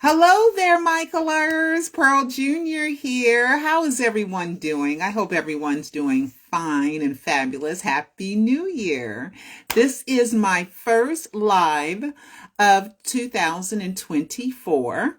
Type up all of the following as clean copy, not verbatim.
Hello there, Michaelers. Pearl Jr. here. How is everyone doing? I hope everyone's doing fine and fabulous. Happy New Year. This is my first live of 2024.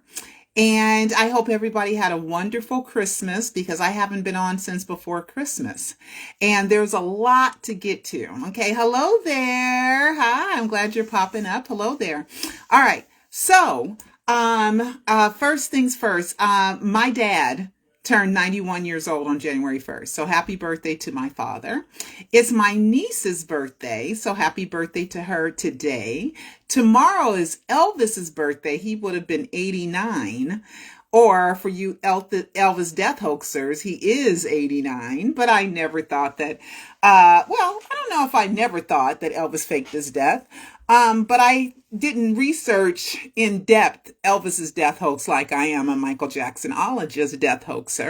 And I hope everybody had a wonderful Christmas because I haven't been on since before Christmas. And there's a lot to get to. Okay. Hello there. Hi. I'm glad you're popping up. Hello there. All right. So, first things first, my dad turned 91 years old on January 1st. So happy birthday to my father. It's my niece's birthday. So happy birthday to her today. Tomorrow is Elvis's birthday. He would have been 89. Or for you Elvis death hoaxers, he is 89. But I never thought that, I don't know if I never thought that Elvis faked his death. But I didn't research in depth Elvis's death hoax like I am a Michael Jacksonologist death hoaxer,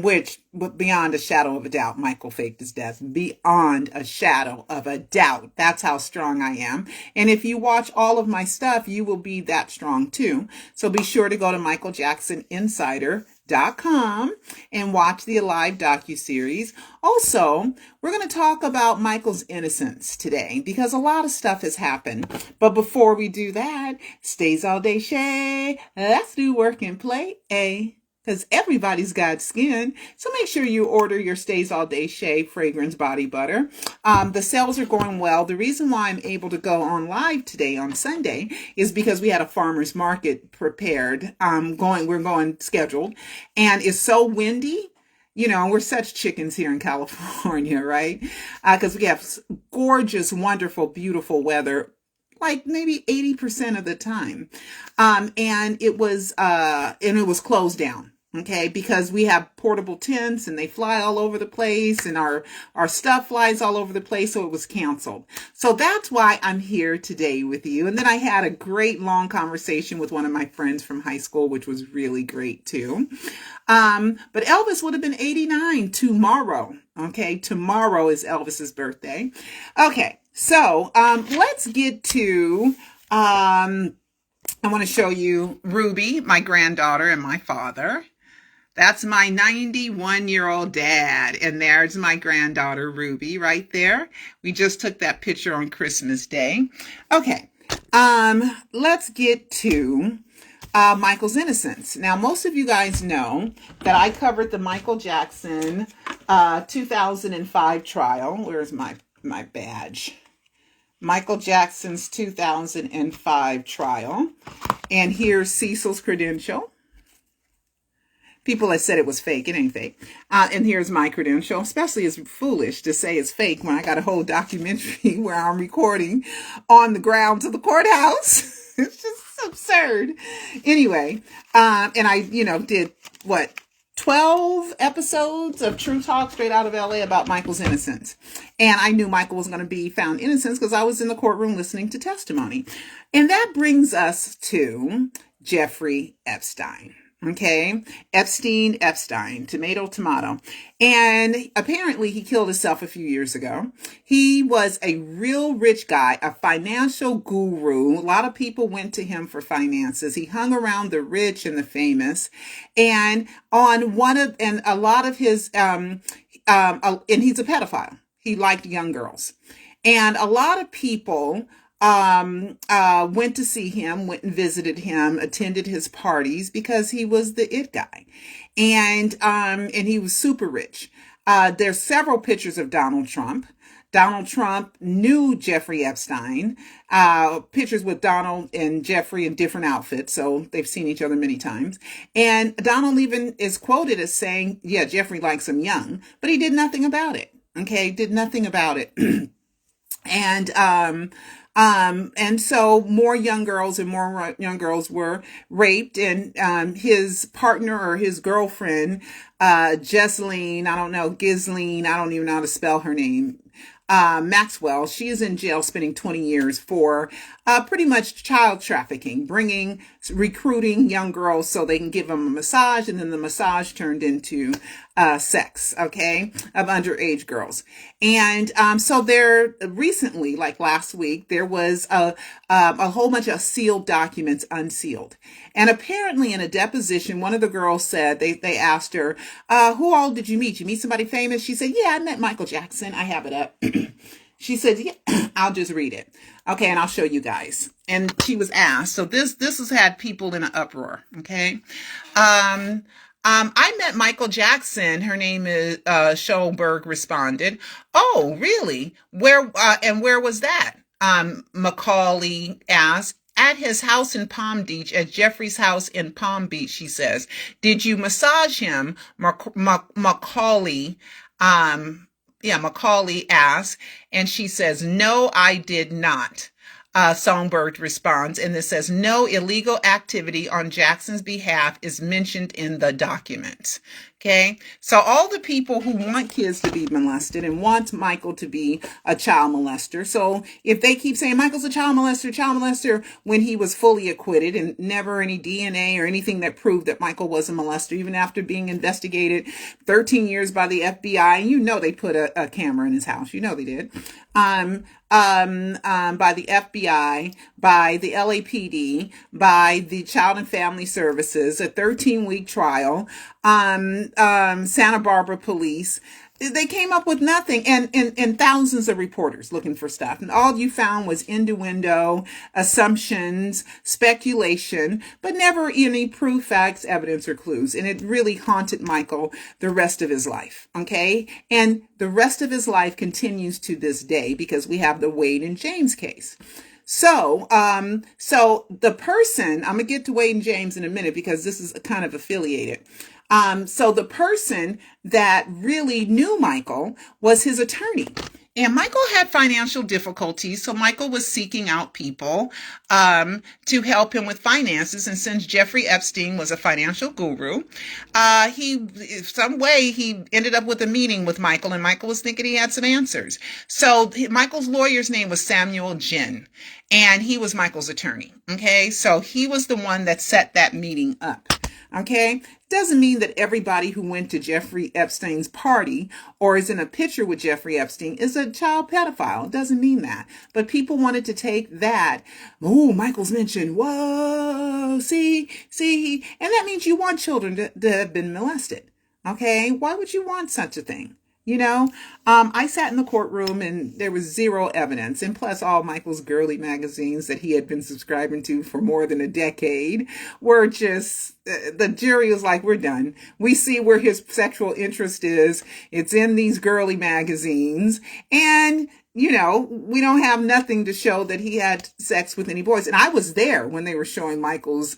which beyond a shadow of a doubt, Michael faked his death beyond a shadow of a doubt. That's how strong I am. And if you watch all of my stuff, you will be that strong too. So be sure to go to michaeljacksoninsider.com and watch the Alive Docu-series. Also, we're going to talk about Michael's innocence today because a lot of stuff has happened. But before we do that, stays all day Shay. Let's do work and play, because everybody's got skin. So make sure you order your Stays All Day Shea Fragrance Body Butter. The sales are going well. The reason why I'm able to go on live today on Sunday is because we had a farmer's market prepared. We're going scheduled. And it's so windy. You know, we're such chickens here in California, right? Because we have gorgeous, wonderful, beautiful weather, like maybe 80% of the time. And it was closed down. Okay, because we have portable tents and they fly all over the place and our stuff flies all over the place. So it was canceled. So that's why I'm here today with you. And then I had a great long conversation with one of my friends from high school, which was really great too. But Elvis would have been 89 tomorrow. Okay, tomorrow is Elvis's birthday. Okay, so let's get to I want to show you Ruby, my granddaughter, and my father. That's my 91-year-old dad. And there's my granddaughter, Ruby, right there. We just took that picture on Christmas Day. Okay, let's get to Michael's innocence. Now, most of you guys know that I covered the Michael Jackson 2005 trial. Where's my badge? Michael Jackson's 2005 trial. And here's Cecil's credential. People have said it was fake. It ain't fake. And here's my credential. Especially it's foolish to say it's fake when I got a whole documentary where I'm recording on the grounds of the courthouse. It's just absurd. Anyway, and I, did 12 episodes of True Talk straight out of LA about Michael's innocence. And I knew Michael was going to be found innocent because I was in the courtroom listening to testimony. And that brings us to Jeffrey Epstein. Okay, Epstein, tomato. And apparently he killed himself a few years ago. He was a real rich guy, a financial guru. A lot of people went to him for finances. He hung around the rich and the famous. And a lot of his, and he's a pedophile. He liked young girls. And a lot of people went to see him, went and visited him, attended his parties because he was the it guy. And he was super rich. There's several pictures of Donald Trump. Donald Trump knew Jeffrey Epstein, pictures with Donald and Jeffrey in different outfits. So they've seen each other many times. And Donald even is quoted as saying, yeah, Jeffrey likes him young, but he did nothing about it. Okay. Did nothing about it. And so more young girls were raped, and his partner or his girlfriend, Ghislaine, I don't even know how to spell her name, Maxwell, she is in jail spending 20 years for pretty much child trafficking, recruiting young girls so they can give them a massage, and then the massage turned into sex, okay, of underage girls. And so there recently, like last week, there was a whole bunch of sealed documents unsealed. And apparently in a deposition, one of the girls said, they asked her, who all did you meet? You meet somebody famous? She said, yeah, I met Michael Jackson. I have it up. She said, yeah, I'll just read it. Okay, and I'll show you guys. And she was asked, so this has had people in an uproar, okay? I met Michael Jackson. Her name is Schoenberg responded. Oh, really? Where and where was that? Macaulay asked. At his house in Palm Beach, at Jeffrey's house in Palm Beach, she says. Did you massage him? Macaulay, Macaulay asked, and she says, no, I did not. Songbird responds, and it says, no illegal activity on Jackson's behalf is mentioned in the documents. Okay, so all the people who want kids to be molested and want Michael to be a child molester. So if they keep saying Michael's a child molester, when he was fully acquitted and never any DNA or anything that proved that Michael was a molester, even after being investigated 13 years by the FBI, and you know they put a camera in his house. You know they did. By the FBI, by the LAPD, by the Child and Family Services, a 13-week trial, Santa Barbara police. They came up with nothing, and thousands of reporters looking for stuff. And all you found was innuendo, assumptions, speculation, but never any proof, facts, evidence, or clues. And it really haunted Michael the rest of his life, okay? And the rest of his life continues to this day because we have the Wade and James case. So the person, I'm going to get to Wade and James in a minute because this is kind of affiliated. So the person that really knew Michael was his attorney. And Michael had financial difficulties, so Michael was seeking out people to help him with finances. And since Jeffrey Epstein was a financial guru, he ended up with a meeting with Michael, and Michael was thinking he had some answers. So Michael's lawyer's name was Samuel Ginn, and he was Michael's attorney. Okay, so he was the one that set that meeting up. Okay, doesn't mean that everybody who went to Jeffrey Epstein's party or is in a picture with Jeffrey Epstein is a child pedophile. It doesn't mean that. But people wanted to take that. Oh, Michael's mentioned. Whoa, see, and that means you want children to have been molested. Okay, why would you want such a thing? You know, I sat in the courtroom and there was zero evidence. And plus all Michael's girly magazines that he had been subscribing to for more than a decade were just, the jury was like, we're done. We see where his sexual interest is. It's in these girly magazines. And you know, we don't have nothing to show that he had sex with any boys. And I was there when they were showing Michael's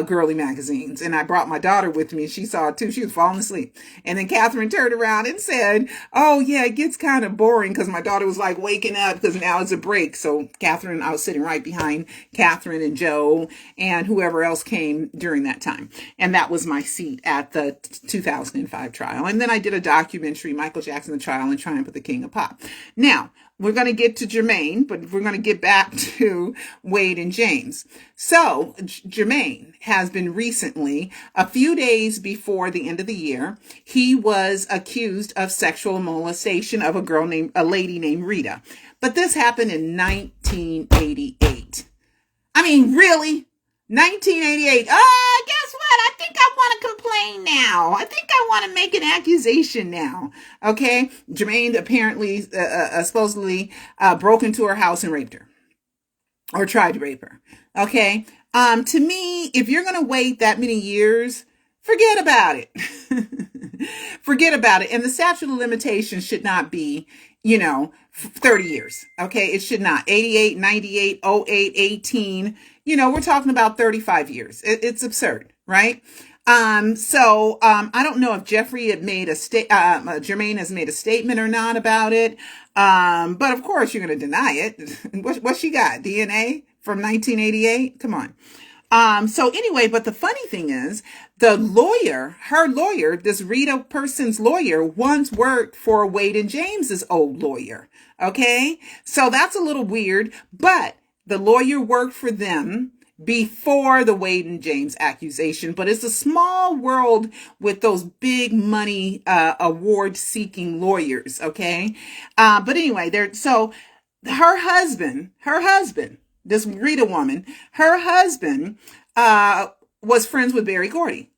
girly magazines. And I brought my daughter with me. She saw it too. She was falling asleep. And then Katherine turned around and said, oh, yeah, it gets kind of boring because my daughter was like waking up because now it's a break. So Katherine, I was sitting right behind Katherine and Joe and whoever else came during that time. And that was my seat at the 2005 trial. And then I did a documentary, Michael Jackson, the Trial and Triumph of the King of Pop. Now, we're going to get to Jermaine, but we're going to get back to Wade and James. So Jermaine has been recently, a few days before the end of the year, he was accused of sexual molestation of a lady named Rita. But this happened in 1988. I mean, really? 1988. Guess what? I think I want to complain now. I think I want to make an accusation now. Okay. Jermaine apparently, supposedly, broke into her house and raped her or tried to rape her. Okay. To me, if you're going to wait that many years, forget about it. Forget about it. And the statute of limitations should not be, 30 years. Okay. It should not. 88, 98, 08, 18. We're talking about 35 years. It's absurd, right? So I don't know if Jeffrey had made Jermaine has made a statement or not about it. But of course you're going to deny it. What she got? DNA from 1988? Come on. So anyway, but the funny thing is her lawyer, this Rita person's lawyer once worked for Wade and James's old lawyer. Okay. So that's a little weird, but The lawyer worked for them before the Wade and James accusation, but it's a small world with those big money award seeking lawyers. Okay. But anyway, so her husband, this Rita woman, her husband was friends with Berry Gordy.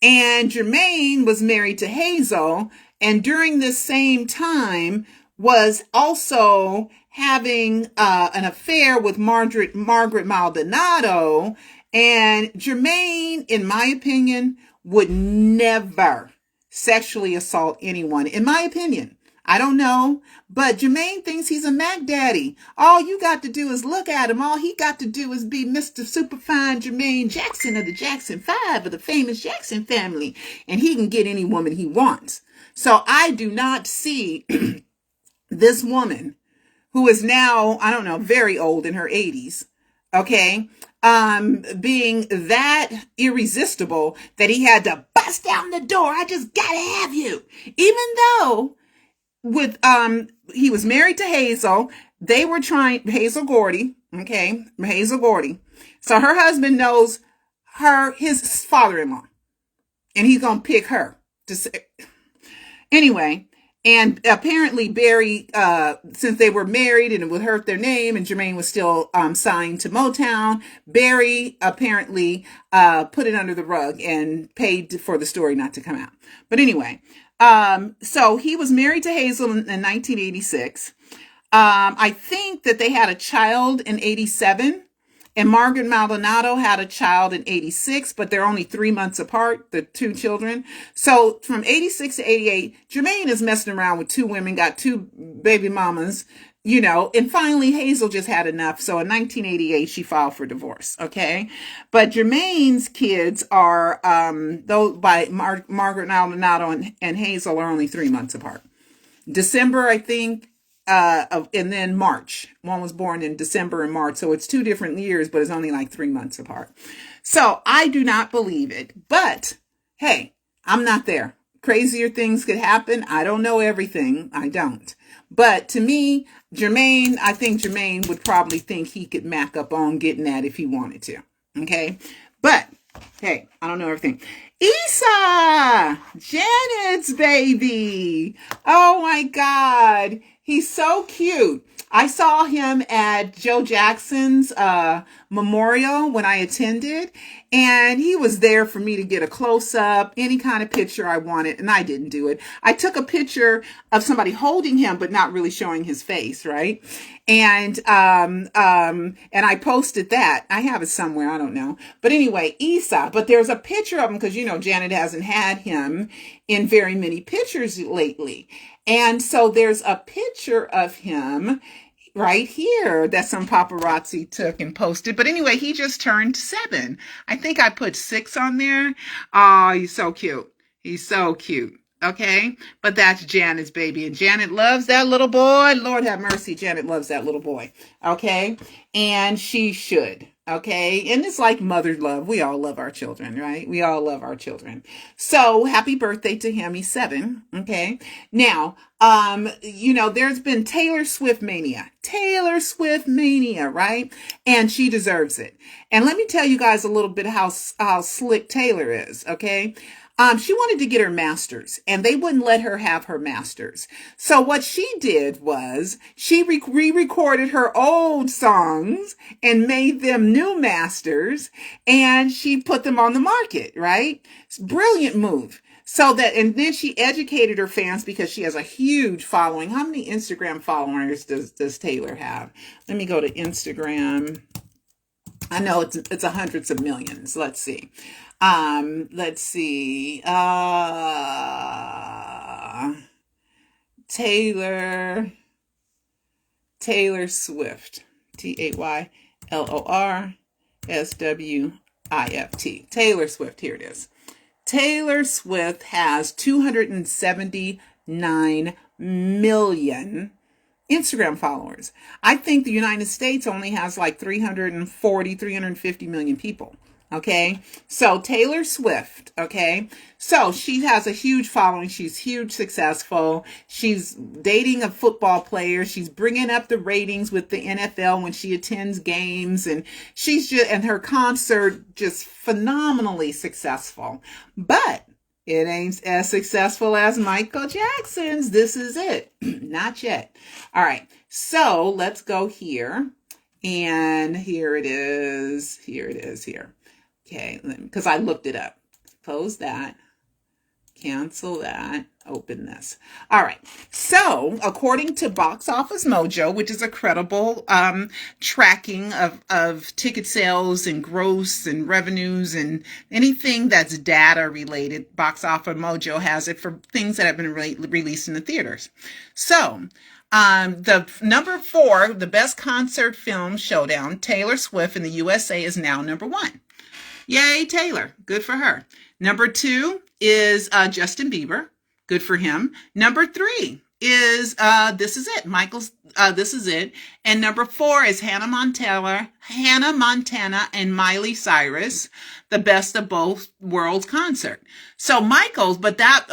And Jermaine was married to Hazel, and during this same time was also having an affair with Margaret Maldonado. And Jermaine, in my opinion, would never sexually assault anyone, in my opinion. I don't know, but Jermaine thinks he's a Mac Daddy. All you got to do is look at him. All he got to do is be Mr. Superfine Jermaine Jackson of the Jackson 5 of the famous Jackson family, and he can get any woman he wants. So I do not see this woman, who is now, I don't know, very old, in her 80s, okay, being that irresistible that he had to bust down the door. I just gotta have you. Even though he was married to Hazel. They were trying, Hazel Gordy. Okay. Hazel Gordy. So her husband knows his father-in-law, and he's going to pick her to say, anyway. And apparently Barry, since they were married and it would hurt their name, and Jermaine was still signed to Motown, Barry apparently put it under the rug and paid for the story not to come out. But anyway, so he was married to Hazel in 1986. I think that they had a child in 87. And Margaret Maldonado had a child in 86, but they're only 3 months apart, the two children. So from 86 to 88, Jermaine is messing around with two women, got two baby mamas, and finally Hazel just had enough. So in 1988, she filed for divorce. Okay. But Jermaine's kids are, those by Margaret Maldonado and Hazel are only 3 months apart. December, I think, and then March. One was born in December and March. So it's 2 different years, but it's only like 3 months apart. So I do not believe it, but hey, I'm not there. Crazier things could happen. I don't know everything. I don't. But to me, I think Jermaine would probably think he could mac up on getting that if he wanted to. Okay. But hey, I don't know everything. Issa, Janet's baby. Oh my God. He's so cute. I saw him at Joe Jackson's memorial when I attended, and he was there for me to get a close-up, any kind of picture I wanted, and I didn't do it. I took a picture of somebody holding him, but not really showing his face, right? And I posted that. I have it somewhere, I don't know. But anyway, Issa, but there's a picture of him because, Janet hasn't had him in very many pictures lately. And so there's a picture of him right here that some paparazzi took and posted. But anyway, he just turned 7. I think I put 6 on there. Oh, he's so cute. He's so cute. Okay. But that's Janet's baby. And Janet loves that little boy. Lord have mercy. Janet loves that little boy. Okay. And she should. Okay. And it's like mother love. We all love our children, right? We all love our children. So happy birthday to him. He's 7. Okay. Now, there's been Taylor Swift mania, right? And she deserves it. And let me tell you guys a little bit how slick Taylor is. Okay. She wanted to get her master's, and they wouldn't let her have her master's. So what she did was she re-recorded her old songs and made them new masters, and she put them on the market, right? It's a brilliant move. And then she educated her fans because she has a huge following. How many Instagram followers does Taylor have? Let me go to Instagram. I know it's hundreds of millions. Let's see. Taylor Swift, TaylorSwift. Taylor Swift, here it is. Taylor Swift has 279 million Instagram followers. I think the United States only has like 350 million people. Okay, so Taylor Swift, okay, so she has a huge following. She's huge, successful. She's dating a football player. She's bringing up the ratings with the NFL when she attends games, and she's just, and her concert just phenomenally successful. But it ain't as successful as Michael Jackson's. This is it. Not yet. All right, so let's go here. And here it is. Here it is here. Okay, because I looked it up. Close that. Cancel that. Open this. All right. So, according to Box Office Mojo, which is a credible tracking of ticket sales and gross and revenues and anything that's data related, Box Office Mojo has it for things that have been released in the theaters. So, the number 4, the best concert film showdown, Taylor Swift in the USA is now number 1. Yay, Taylor. Good for her. Number 2 is Justin Bieber. Good for him. Number 3 is This Is It. Michael's This Is It. And number 4 is Hannah Montana and Miley Cyrus, the Best of Both Worlds concert. So Michael's, but that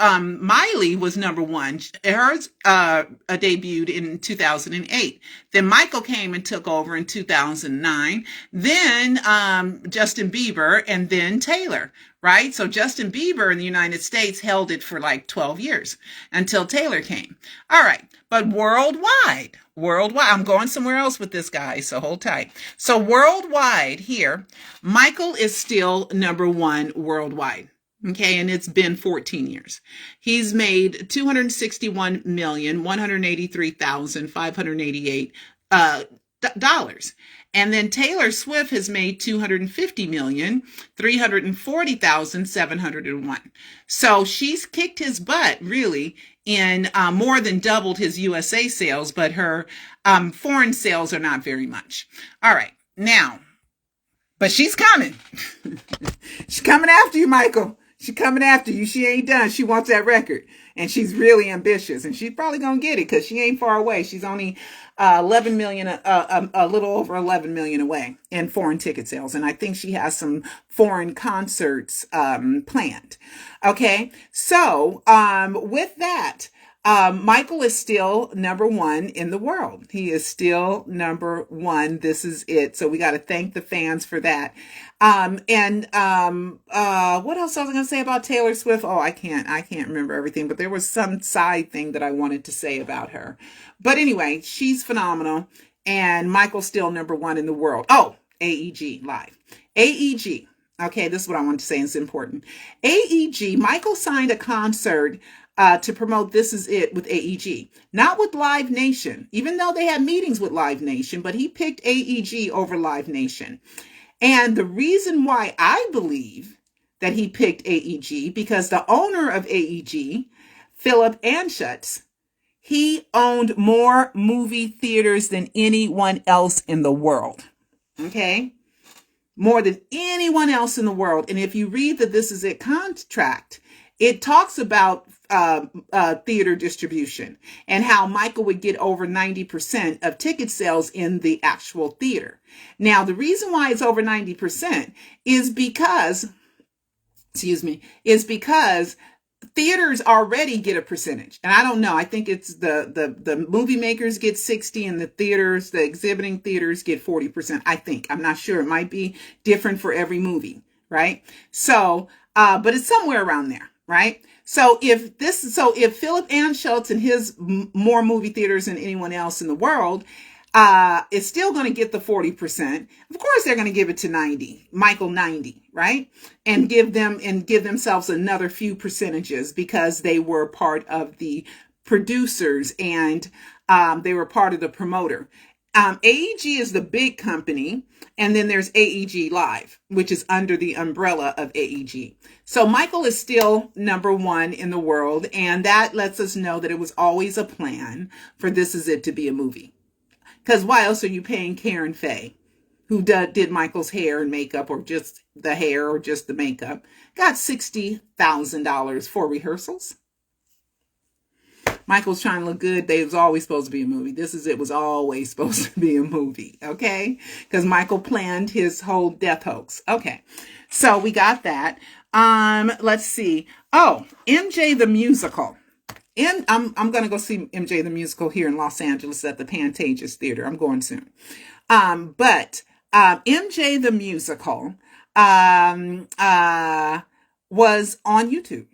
Miley was number 1. Hers debuted in 2008. Then Michael came and took over in 2009. Then Justin Bieber, and then Taylor. Right? So Justin Bieber in the United States held it for like 12 years until Taylor came. All right. But worldwide, I'm going somewhere else with this, guy, so hold tight. So worldwide here, Michael is still number 1 worldwide. Okay, and it's been 14 years. He's made $261,183,588 dollars. And then Taylor Swift has made $250,340,701. So she's kicked his butt, really, in more than doubled his USA sales, but her foreign sales are not very much. All right, now, but she's coming. She's coming after you, Michael. She's coming after you. She ain't done. She wants that record. And she's really ambitious. And she's probably going to get it because she ain't far away. She's only 11 million, a little over 11 million away in foreign ticket sales. And I think she has some foreign concerts planned. Okay. So with that, Michael is still number 1 in the world. He is still number 1. This is it. So we got to thank the fans for that. What else was I going to say about Taylor Swift? Oh, I can't remember everything, but there was some side thing that I wanted to say about her. But anyway, she's phenomenal, and Michael's still number 1 in the world. Oh, AEG Live. AEG. Okay, this is what I want to say. It's important. AEG, Michael signed a concert to promote This Is It with AEG, not with Live Nation, even though they had meetings with Live Nation, but he picked AEG over Live Nation. And the reason why I believe that he picked AEG, because the owner of AEG, Philip Anschutz, he owned more movie theaters than anyone else in the world. Okay? More than anyone else in the world. And if you read the This Is It contract, it talks about theater distribution and how Michael would get over 90% of ticket sales in the actual theater. Now, the reason why it's over 90% is because theaters already get a percentage. And I don't know, I think it's the movie makers get 60 and the exhibiting theaters get 40%. I think, I'm not sure. It might be different for every movie, right? So, but it's somewhere around there, right? So if Philip Anschutz and his more movie theaters than anyone else in the world is still going to get the 40%, of course they're going to give it to Michael 90, right? And give themselves another few percentages because they were part of the producers and they were part of the promoter. AEG is the big company, and then there's AEG Live, which is under the umbrella of AEG. So Michael is still number 1 in the world, and that lets us know that it was always a plan for This Is It to be a movie. Because why else are you paying Karen Faye, who did Michael's hair and makeup, or just the hair or just the makeup, got $60,000 for rehearsals? Michael's trying to look good. They was always supposed to be a movie. It was always supposed to be a movie. Okay. Because Michael planned his whole death hoax. Okay. So we got that. Let's see. Oh, MJ the Musical. And I'm going to go see MJ the Musical here in Los Angeles at the Pantages Theater. I'm going soon. But MJ the Musical was on YouTube.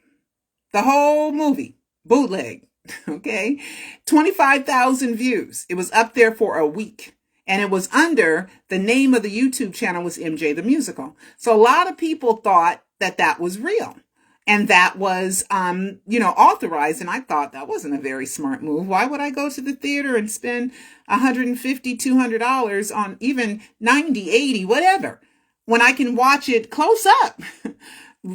The whole movie, bootleg, okay? 25,000 views. It was up there for a week. And it was under the name of the YouTube channel was MJ the Musical. So a lot of people thought that was real. And that was, authorized. And I thought that wasn't a very smart move. Why would I go to the theater and spend $150, $200 on even 90, 80, whatever, when I can watch it close up,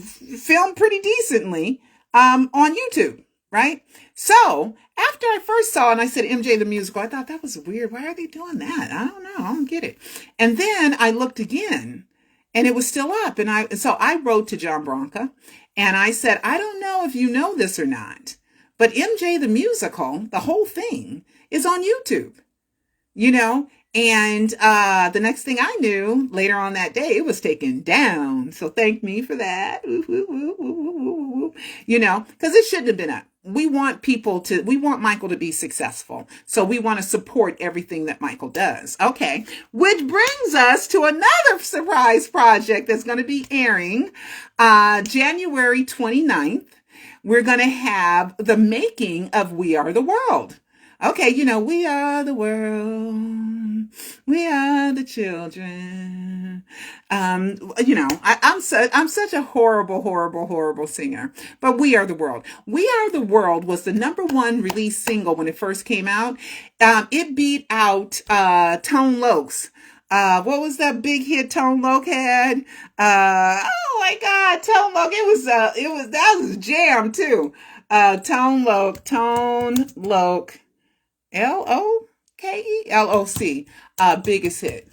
filmed pretty decently, on YouTube, right? So after I first saw it and I said MJ the Musical, I thought that was weird. Why are they doing that? I don't know. I don't get it. And then I looked again and it was still up. So I wrote to John Branca and I said, I don't know if you know this or not, but MJ the Musical, the whole thing is on YouTube, and the next thing I knew, later on that day, it was taken down. So thank me for that. Because it shouldn't have been up. We want Michael to be successful. So we want to support everything that Michael does. Okay. Which brings us to another surprise project that's going to be airing, January 29th. We're going to have the making of We Are the World. Okay, we are the world. We are the children. I'm such a horrible singer. But We Are the World. We Are the World was the #1 release single when it first came out. It beat out Tone Loc's. What was that big hit Tone Loc had? Oh my God, Tone Loc. That was a jam too. Tone Loc. LOKE? Biggest hit.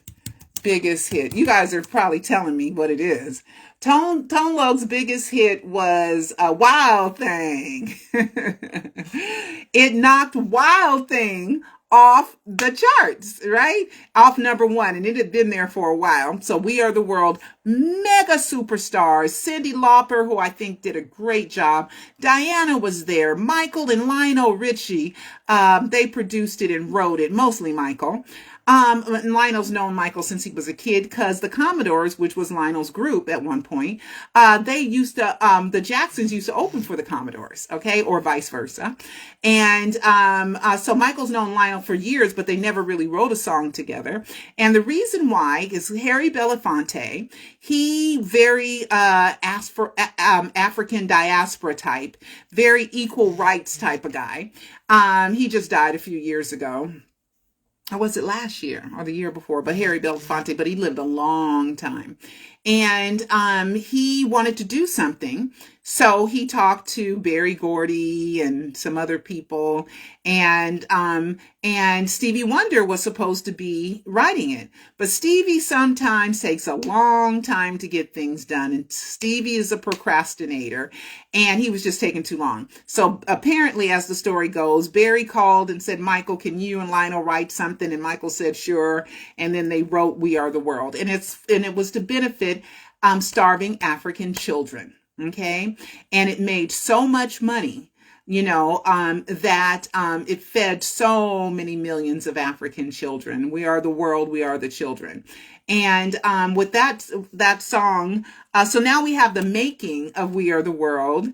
You guys are probably telling me what it is. Tone Loc's biggest hit was Wild Thing. It knocked Wild Thing off the charts, right? Off #1, and it had been there for a while. So We Are the World, mega superstars. Cyndi Lauper, who I think did a great job. Diana was there. Michael and Lionel Richie, they produced it and wrote it, mostly Michael. Lionel's known Michael since he was a kid because the Commodores, which was Lionel's group at one point, the Jacksons used to open for the Commodores, okay, or vice versa. And so Michael's known Lionel for years, but they never really wrote a song together. And the reason why is Harry Belafonte, he very African diaspora type, very equal rights type of guy. He just died a few years ago. Or was it last year or the year before? But Harry Belafonte, but he lived a long time. And he wanted to do something. So he talked to Berry Gordy and some other people. And Stevie Wonder was supposed to be writing it. But Stevie sometimes takes a long time to get things done. And Stevie is a procrastinator. And he was just taking too long. So apparently, as the story goes, Berry called and said, Michael, can you and Lionel write something? And Michael said, sure. And then they wrote We Are the World. And it was to benefit starving African children. Okay. And it made so much money, that it fed so many millions of African children. We are the world. We are the children. And with that song, so now we have the making of We Are the World.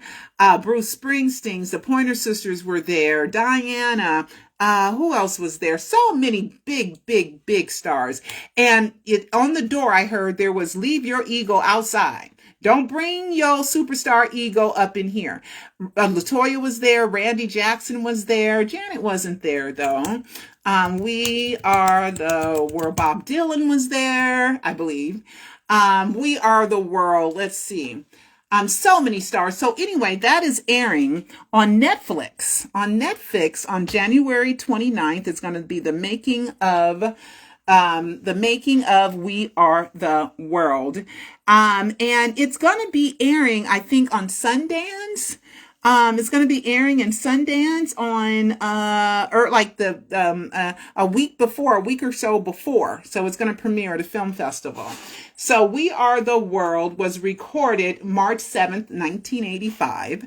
Bruce Springsteen's, the Pointer Sisters were there. Diana. Who else was there? So many big stars. And on the door, I heard there was "Leave your ego outside. Don't bring your superstar ego up in here." LaToya was there. Randy Jackson was there. Janet wasn't there, though. We Are the World. Bob Dylan was there, I believe. We Are the World. Let's see. So many stars. So anyway, that is airing on Netflix. On January 29th. It's going to be the making of We Are the World. And it's going to be airing, I think, on Sundance. It's going to be airing in Sundance on or like a week before, a week or so before. So it's going to premiere at a film festival. So We Are the World was recorded March 7th, 1985.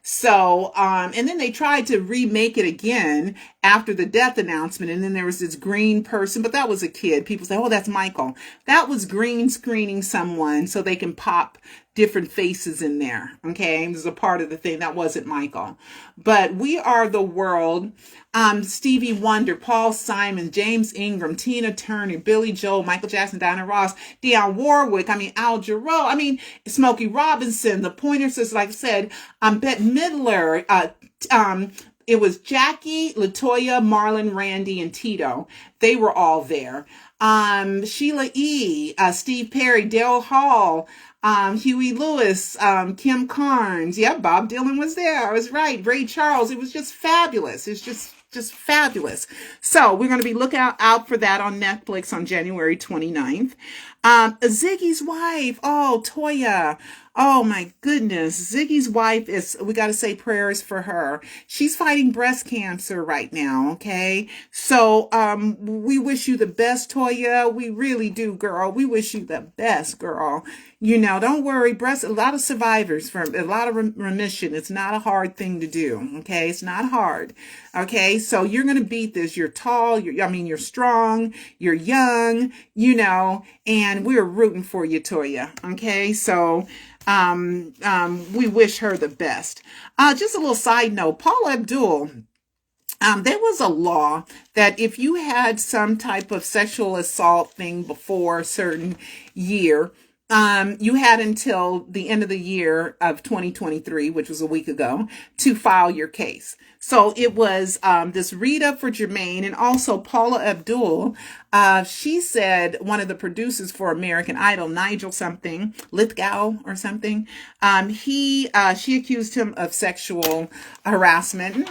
So, and then they tried to remake it again after the death announcement. And then there was this green person, but that was a kid. People say, oh, that's Michael. That was green screening someone so they can pop different faces in there. Okay. It was a part of the thing. That wasn't Michael. But We Are the World, Stevie Wonder, Paul Simon, James Ingram, Tina Turner, Billy Joel, Michael Jackson, Diana Ross, Dionne Warwick, Al Jarreau, Smokey Robinson, the Pointer Sisters, like I said, Bette Midler, it was Jackie, LaToya, Marlon, Randy, and Tito. They were all there. Sheila E., Steve Perry, Dale Hall, Huey Lewis, Kim Carnes. Yeah, Bob Dylan was there. I was right. Ray Charles. It was just fabulous. It's just fabulous. So we're going to be looking out for that on Netflix on January 29th. Ziggy's wife. Oh, Toya. Oh my goodness. Ziggy's wife we got to say prayers for her. She's fighting breast cancer right now. Okay. So, we wish you the best, Toya. We really do, girl. We wish you the best, girl. Don't worry. A lot of survivors from a lot of remission. It's not a hard thing to do. Okay. It's not hard. Okay. So you're going to beat this. You're tall. You're strong. You're young, and we're rooting for you, Toya. Okay. So, we wish her the best. Just a little side note, Paula Abdul, there was a law that if you had some type of sexual assault thing before a certain year, you had until the end of the year of 2023, which was a week ago, to file your case. So it was this read-up for Jermaine and also Paula Abdul. She said one of the producers for American Idol, Nigel something, Lithgow or something, she accused him of sexual harassment.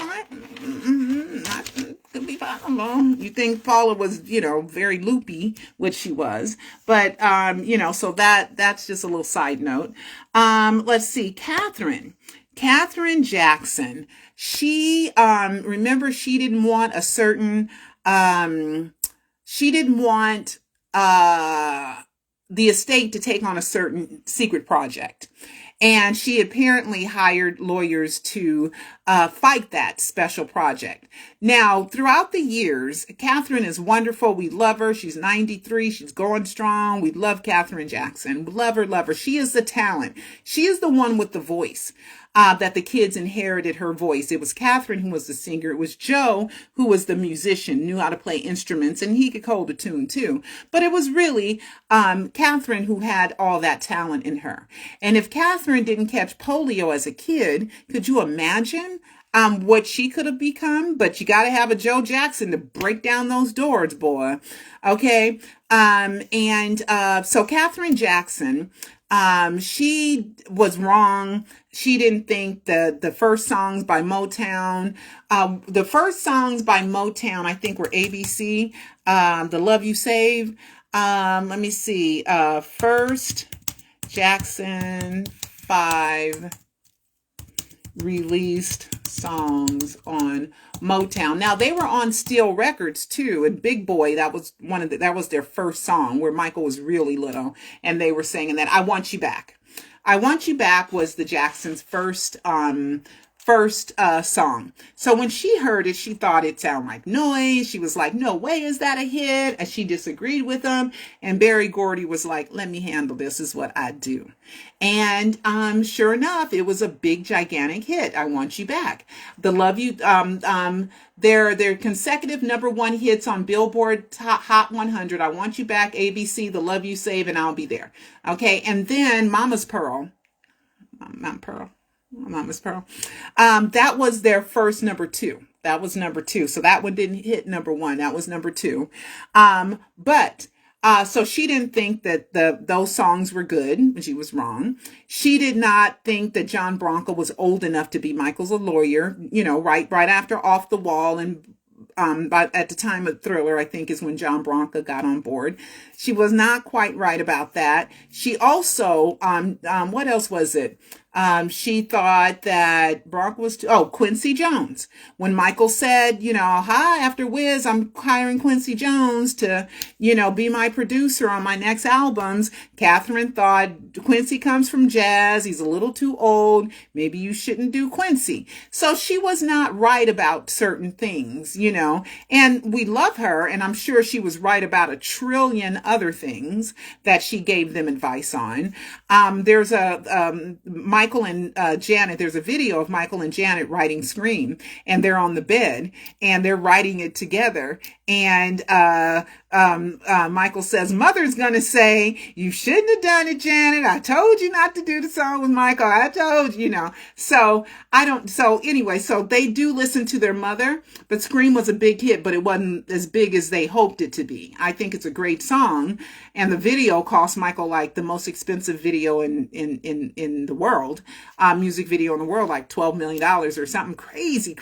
Could be possible. You think Paula was, very loopy, which she was, but so that's just a little side note. Let's see, Katherine Jackson. She remember she didn't want a certain she didn't want the estate to take on a certain secret project. And she apparently hired lawyers to fight that special project. Now, throughout the years, Katherine is wonderful. We love her. She's 93. She's going strong. We love Katherine Jackson. Love her, love her. She is the talent. She is the one with the voice. That the kids inherited her voice. It was Katherine who was the singer. It was Joe who was the musician, knew how to play instruments, and he could hold a tune too. But it was really Katherine who had all that talent in her. And if Katherine didn't catch polio as a kid, could you imagine what she could have become? But you got to have a Joe Jackson to break down those doors, boy. Okay. So Katherine Jackson, she was wrong. She didn't think the first songs by Motown, I think were ABC, The Love You Save. Let me see, first Jackson 5 released songs on Motown. Now they were on Steel Records too, and Big Boy, that was their first song where Michael was really little, and they were singing that. I Want You Back. I Want You Back was the Jacksons' first song. So when she heard it, she thought it sounded like noise. She was like, no way is that a hit. And she disagreed with them. And Berry Gordy was like, let me handle this, is what I do. And sure enough, it was a big, gigantic hit. I Want You Back. The Love You, their consecutive #1 hits on Billboard Hot 100. I Want You Back, ABC, The Love You Save, and I'll Be There. Okay. And then Mama's Pearl. Mama's Pearl. That was their first #2. That was #2. So that one didn't hit #1. That was #2. So she didn't think that those songs were good. She was wrong. She did not think that John Branca was old enough to be Michael's a lawyer, right after Off the Wall. And but at the time of Thriller, I think is when John Branca got on board. She was not quite right about that. She also, what else was it? She thought that Bronk was Quincy Jones. When Michael said, hi, after Wiz, I'm hiring Quincy Jones to, be my producer on my next albums. Katherine thought Quincy comes from jazz. He's a little too old. Maybe you shouldn't do Quincy. So she was not right about certain things, and we love her. And I'm sure she was right about a trillion other things that she gave them advice on. There's Michael and Janet, there's a video of Michael and Janet writing Scream, and they're on the bed and they're writing it together. And Michael says, Mother's going to say, you shouldn't have done it, Janet. I told you not to do the song with Michael. I told you, So so they do listen to their mother, but Scream was a big hit, but it wasn't as big as they hoped it to be. I think it's a great song. And the video cost Michael like the most expensive video in the world, music video in the world, like $12 million or something crazy,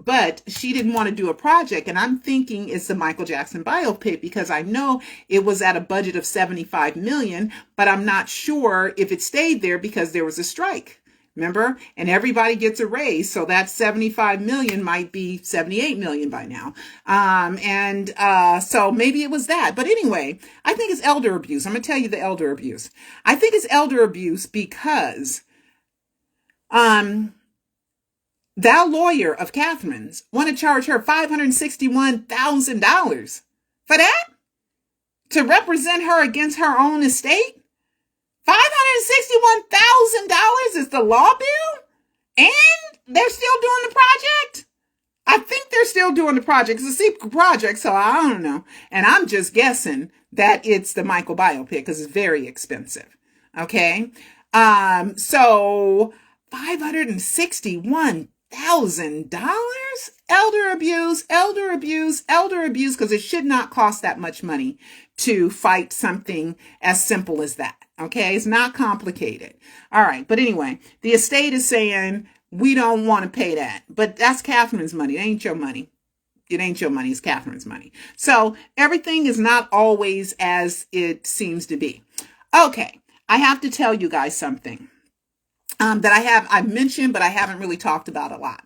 but she didn't want to do a project. And I'm thinking it's the Michael Jackson biopic because I know it was at a budget of $75 million, but I'm not sure if it stayed there because there was a strike. Remember? And everybody gets a raise. So that 75 million might be 78 million by now. So maybe it was that. But anyway, I think it's elder abuse. I'm going to tell you the elder abuse. I think it's elder abuse because, that lawyer of Catherine's want to charge her $561,000 for that? To represent her against her own estate? $561,000 is the law bill? And they're still doing the project? I think they're still doing the project. It's a secret project, so I don't know. And I'm just guessing that it's the Michael biopic because it's very expensive. Okay? So $561,000? Elder abuse, because it should not cost that much money to fight something as simple as that. Okay, it's not complicated. All right, but anyway, the estate is saying we don't want to pay that, but that's Catherine's money. It ain't your money. It ain't your money. It's Catherine's money. So everything is not always as it seems to be. Okay, I have to tell you guys something that I've mentioned, but I haven't really talked about a lot.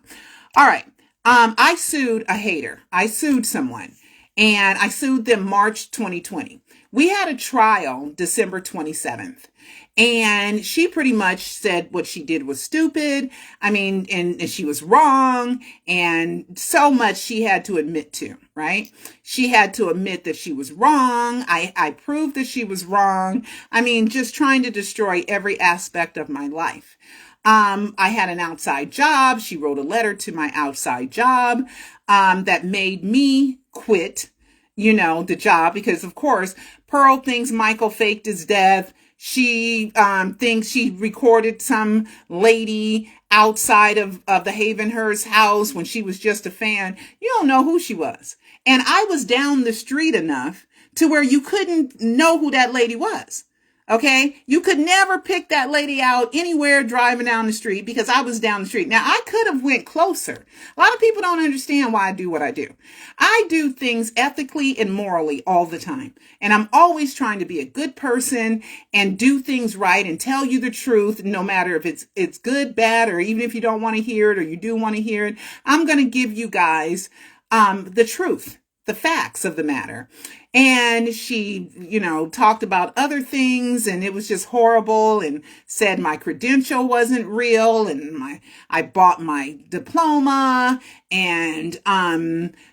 All right, I sued a hater. I sued someone, and I sued them March 2020. We had a trial December 27th, and she pretty much said what she did was stupid. I mean, and she was wrong, and so much she had to admit to, right? She had to admit that she was wrong. I proved that she was wrong. I mean, just trying to destroy every aspect of my life. I had an outside job. She wrote a letter to my outside job, that made me quit, the job, because of course, Pearl thinks Michael faked his death. She thinks she recorded some lady outside of the Havenhurst house when she was just a fan. You don't know who she was. And I was down the street enough to where you couldn't know who that lady was. Okay, you could never pick that lady out anywhere driving down the street because I was down the street. Now, I could have went closer. A lot of people don't understand why I do what I do. I do things ethically and morally all the time. And I'm always trying to be a good person and do things right and tell you the truth, no matter if it's good, bad, or even if you don't want to hear it or you do want to hear it. I'm going to give you guys the truth, the facts of the matter. And she, talked about other things, and it was just horrible, and said my credential wasn't real, and I bought my diploma, and,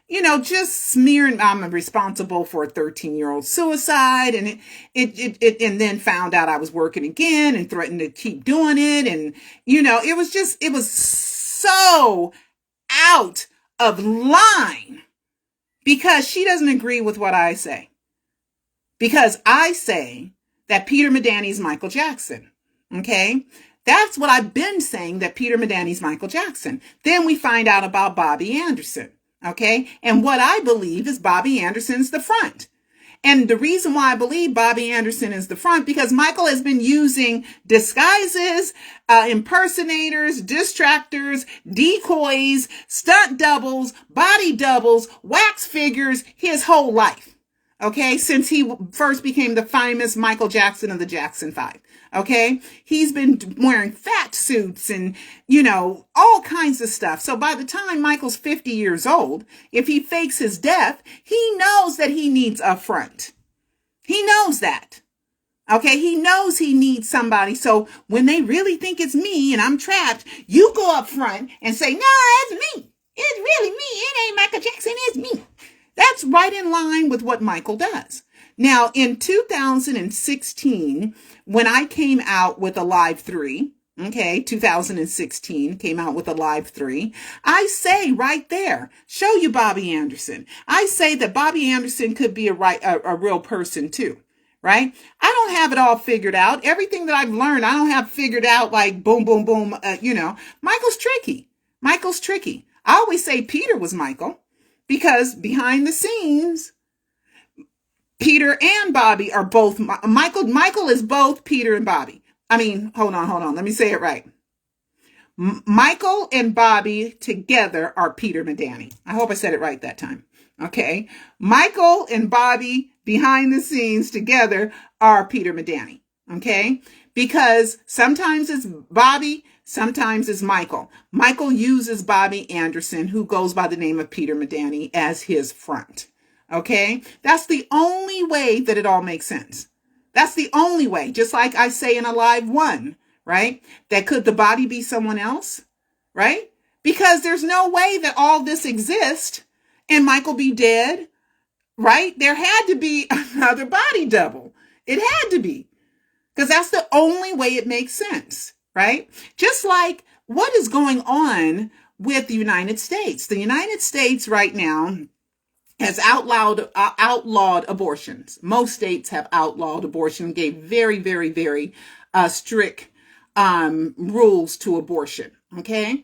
just smearing I'm responsible for a 13-year-old suicide, and and then found out I was working again and threatened to keep doing it. And, it was so out of line. Because she doesn't agree with what I say. Because I say that Peter Medani's Michael Jackson. Okay? That's what I've been saying, that Peter Medani's Michael Jackson. Then we find out about Bobby Anderson. Okay? And what I believe is Bobby Anderson's the front. And the reason why I believe Bobby Anderson is the front, because Michael has been using disguises, impersonators, distractors, decoys, stunt doubles, body doubles, wax figures his whole life. Okay, since he first became the famous Michael Jackson of the Jackson 5. Okay, he's been wearing fat suits and, all kinds of stuff. So by the time Michael's 50 years old, if he fakes his death, he knows that he needs a front. He knows that. Okay, he knows he needs somebody. So when they really think it's me and I'm trapped, you go up front and say, no, it's me. It's really me. It ain't Michael Jackson. It's me. That's right in line with what Michael does. Now, in 2016, when I came out with Alive 3, 2016, came out with Alive 3, I say right there, show you Bobby Anderson. I say that Bobby Anderson could be a real person too, right? I don't have it all figured out. Everything that I've learned, I don't have figured out like boom, boom, boom, Michael's tricky. Michael's tricky. I always say Peter was Michael because behind the scenes, Peter and Bobby are both Michael. Michael is both Peter and Bobby. I mean, hold on. Let me say it right. Michael and Bobby together are Peter Medani. I hope I said it right that time. Okay. Michael and Bobby behind the scenes together are Peter Medani. Okay. Because sometimes it's Bobby, sometimes it's Michael. Michael uses Bobby Anderson, who goes by the name of Peter Medani, as his front. Okay, that's the only way that it all makes sense. That's the only way. Just like I say in Alive 1, right? That could the body be someone else, right? Because there's no way that all this exists and Michael be dead, right? There had to be another body double. It had to be. Because that's the only way it makes sense, right? Just like what is going on with the United States. The United States right now has outlawed abortions. Most states have outlawed abortion, gave very, very, very strict rules to abortion. Okay.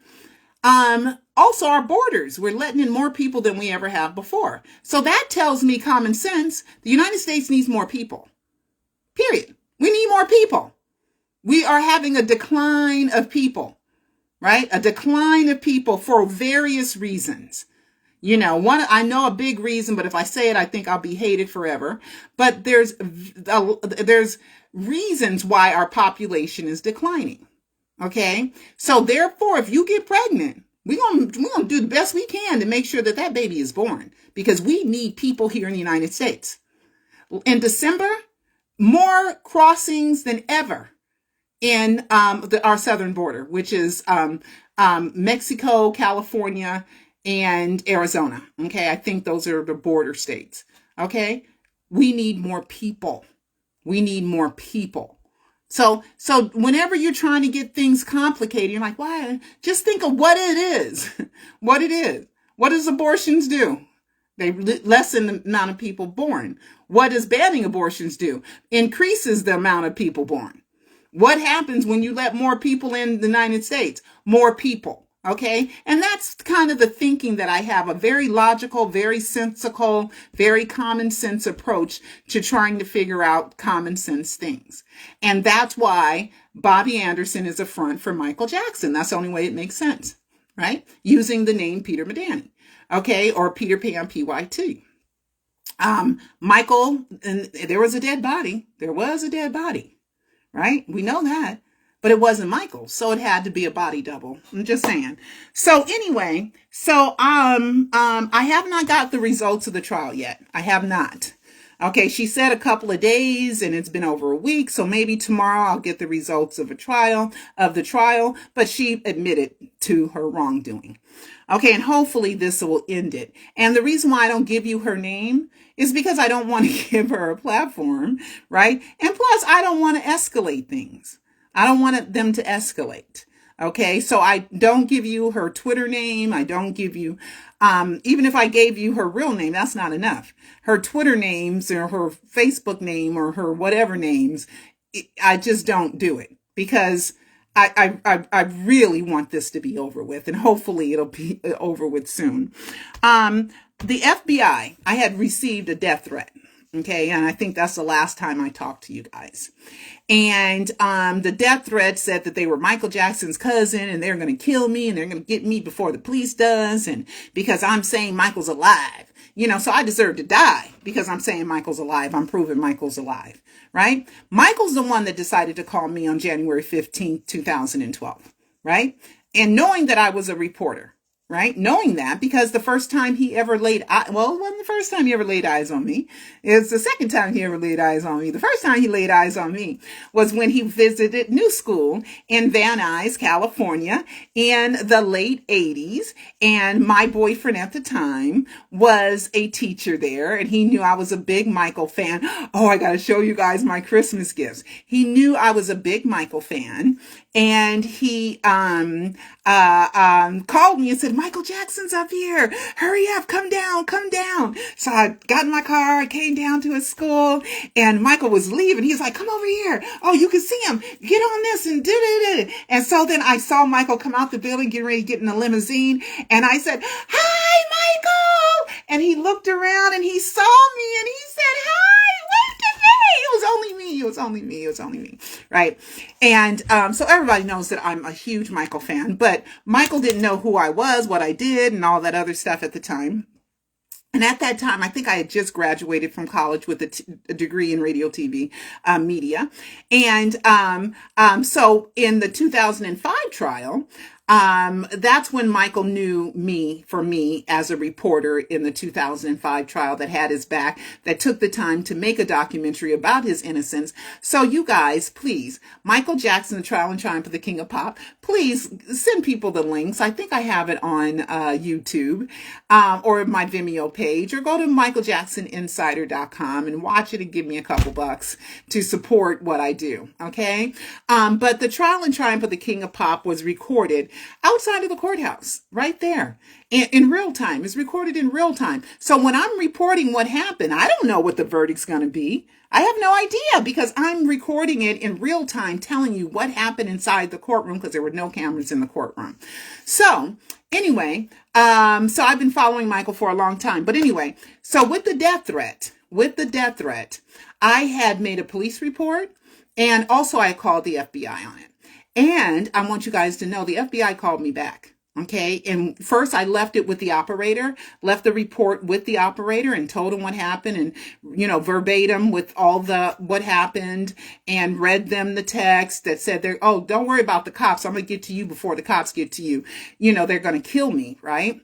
Also our borders, we're letting in more people than we ever have before. So that tells me common sense. The United States needs more people. Period. We need more people. We are having a decline of people, right? A decline of people for various reasons. I know a big reason, but if I say it, I think I'll be hated forever. But there's reasons why our population is declining. Okay. So therefore, if you get pregnant, we're going to do the best we can to make sure that that baby is born because we need people here in the United States. In December, more crossings than ever in our southern border, which is Mexico, California, and Arizona. Okay. I think those are the border states. Okay. We need more people. We need more people. So whenever you're trying to get things complicated, you're like, why? Just think of what it is. What it is. What does abortions do? They lessen the amount of people born. What does banning abortions do? Increases the amount of people born. What happens when you let more people in the United States? More people. Okay. And that's kind of the thinking that I have, a very logical, very sensical, very common sense approach to trying to figure out common sense things. And that's why Bobby Anderson is a front for Michael Jackson. That's the only way it makes sense, right? Using the name Peter Medani, okay, or Peter Pan PYT. Michael, and there was a dead body. There was a dead body, right? We know that. But it wasn't Michael, so it had to be a body double. I'm just saying. So anyway, I have not got the results of the trial yet. I have not. Okay, she said a couple of days, and it's been over a week, so maybe tomorrow I'll get the results of the trial. But she admitted to her wrongdoing. Okay, and hopefully this will end it. And the reason why I don't give you her name is because I don't want to give her a platform, right? And plus, I don't want to escalate things. I don't want them to escalate. Okay. So I don't give you her Twitter name. I don't give you, even if I gave you her real name, that's not enough. Her Twitter names or her Facebook name or her whatever names, I just don't do it because I really want this to be over with and hopefully it'll be over with soon. The FBI, I had received a death threat. Okay. And I think that's the last time I talked to you guys. And the death threat said that they were Michael Jackson's cousin and they're going to kill me and they're going to get me before the police does. And because I'm saying Michael's alive, So I deserve to die because I'm saying Michael's alive. I'm proving Michael's alive, right? Michael's the one that decided to call me on January 15th, 2012, right? And knowing that I was a reporter, right? Knowing that, because the first time he ever laid, it wasn't the first time he ever laid eyes on me. It's the second time he ever laid eyes on me. The first time he laid eyes on me was when he visited New School in Van Nuys, California in the late 80s. And my boyfriend at the time was a teacher there, and he knew I was a big Michael fan. Oh, I got to show you guys my Christmas gifts. He knew I was a big Michael fan, and he called me and said, Michael Jackson's up here. Hurry up, come down, come down. So I got in my car, I came down to his school, and Michael was leaving. He was like, come over here. Oh, you can see him. Get on this and do. And so then I saw Michael come out the building, getting ready to get in the limousine. And I said, hi, Michael. And he looked around and he saw me and he said, hi, waved at me. It was only me. It was only me. It was only me. Right. And so everybody knows that I'm a huge Michael fan, but Michael didn't know who I was, what I did, and all that other stuff at the time. And at that time, I think I had just graduated from college with a degree in radio, TV, media. And so in the 2005 trial, that's when Michael knew me for me as a reporter in the 2005 trial, that had his back, that took the time to make a documentary about his innocence. So you guys, please, Michael Jackson, The Trial and Triumph of the King of Pop, please send people the links. I think I have it on YouTube or my Vimeo page, or go to michaeljacksoninsider.com and watch it and give me a couple bucks to support what I do. Okay. But The Trial and Triumph of the King of Pop was recorded outside of the courthouse, right there in real time. It's recorded in real time. So when I'm reporting what happened, I don't know what the verdict's going to be. I have no idea, because I'm recording it in real time, telling you what happened inside the courtroom, because there were no cameras in the courtroom. So anyway, so I've been following Michael for a long time. But anyway, so with the death threat, I had made a police report, and also I called the FBI on it. And I want you guys to know the FBI called me back. Okay. And first I left it with the operator, left the report with the operator and told him what happened, and, verbatim with all what happened, and read them the text that said, don't worry about the cops. I'm going to get to you before the cops get to you. They're going to kill me. Right.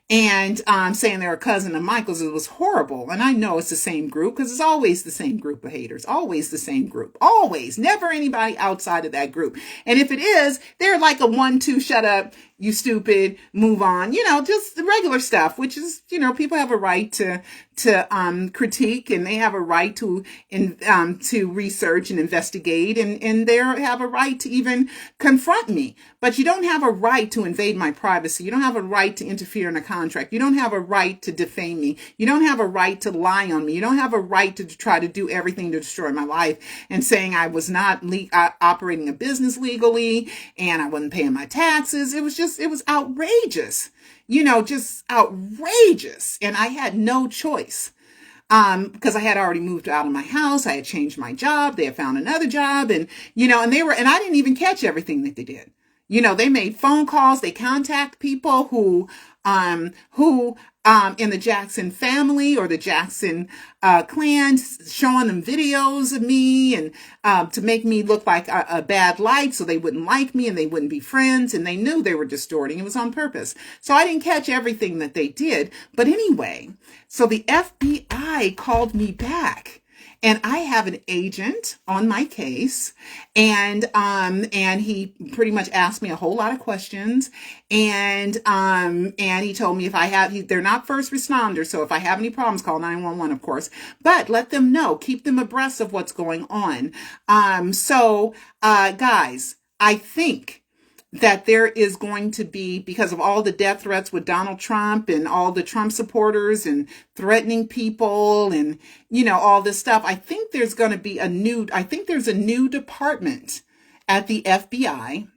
And saying they're a cousin of Michael's. It was horrible. And I know it's the same group, because it's always the same group of haters. Always the same group. Always. Never anybody outside of that group. And if it is, they're like a 1-2, shut up, you stupid, move on. Just the regular stuff, which is, people have a right to critique, and they have a right to research and investigate, and they have a right to even confront me. But you don't have a right to invade my privacy. You don't have a right to interfere in a contract. You don't have a right to defame me. You don't have a right to lie on me. You don't have a right to try to do everything to destroy my life, and saying I was not operating a business legally, and I wasn't paying my taxes. It was outrageous. Just outrageous. And I had no choice. Because I had already moved out of my house. I had changed my job. They had found another job, and I didn't even catch everything that they did. They made phone calls. They contact people who in the Jackson family or the Jackson clan, showing them videos of me, and to make me look like a bad light, so they wouldn't like me and they wouldn't be friends. And they knew they were distorting. It was on purpose. So I didn't catch everything that they did. But anyway, so the FBI called me back. And I have an agent on my case, and he pretty much asked me a whole lot of questions, and he told me they're not first responders, so if I have any problems, call 911, of course, but let them know, keep them abreast of what's going on. Guys, I think that there is going to be, because of all the death threats with Donald Trump and all the Trump supporters and threatening people and, all this stuff, I think there's a new department at the FBI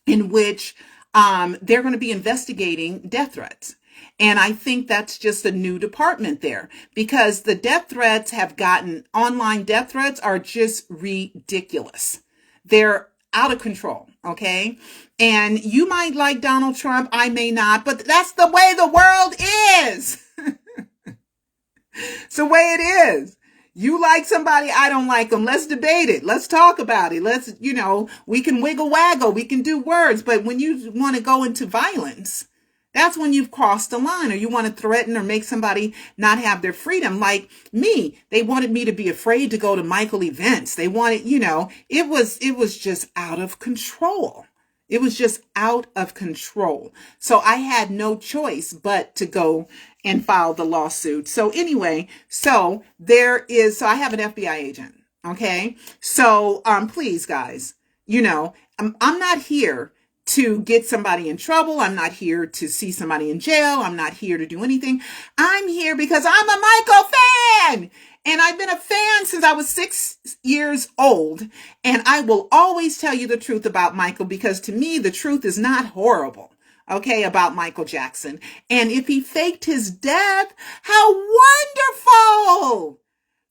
in which they're going to be investigating death threats. And I think that's just a new department there, because the online death threats are just ridiculous. They're out of control. Okay. And you might like Donald Trump. I may not, but that's the way the world is. It's the way it is. You like somebody, I don't like them. Let's debate it. Let's talk about it. Let's, we can wiggle waggle. We can do words. But when you want to go into violence, that's when you've crossed the line, or you want to threaten or make somebody not have their freedom. Like me, they wanted me to be afraid to go to Michael events. They wanted, it was just out of control. It was just out of control. So I had no choice but to go and file the lawsuit. So anyway, so I have an FBI agent. Okay. So, please guys, I'm not here to get somebody in trouble. I'm not here to see somebody in jail. I'm not here to do anything. I'm here because I'm a Michael fan. And I've been a fan since I was 6 years old. And I will always tell you the truth about Michael, because to me, the truth is not horrible. Okay, about Michael Jackson. And if he faked his death, how wonderful!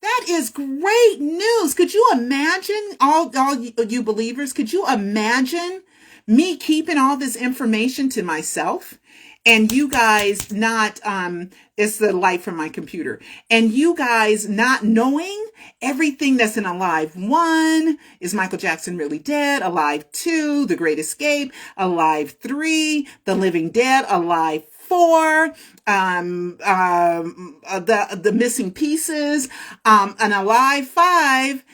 That is great news. Could you imagine, all you believers, could you imagine me keeping all this information to myself? And you guys not, it's the light from my computer. And you guys not knowing everything that's in Alive 1. Is Michael Jackson really dead? Alive 2, The Great Escape. Alive 3, The Living Dead. Alive 4, the missing pieces. And Alive 5,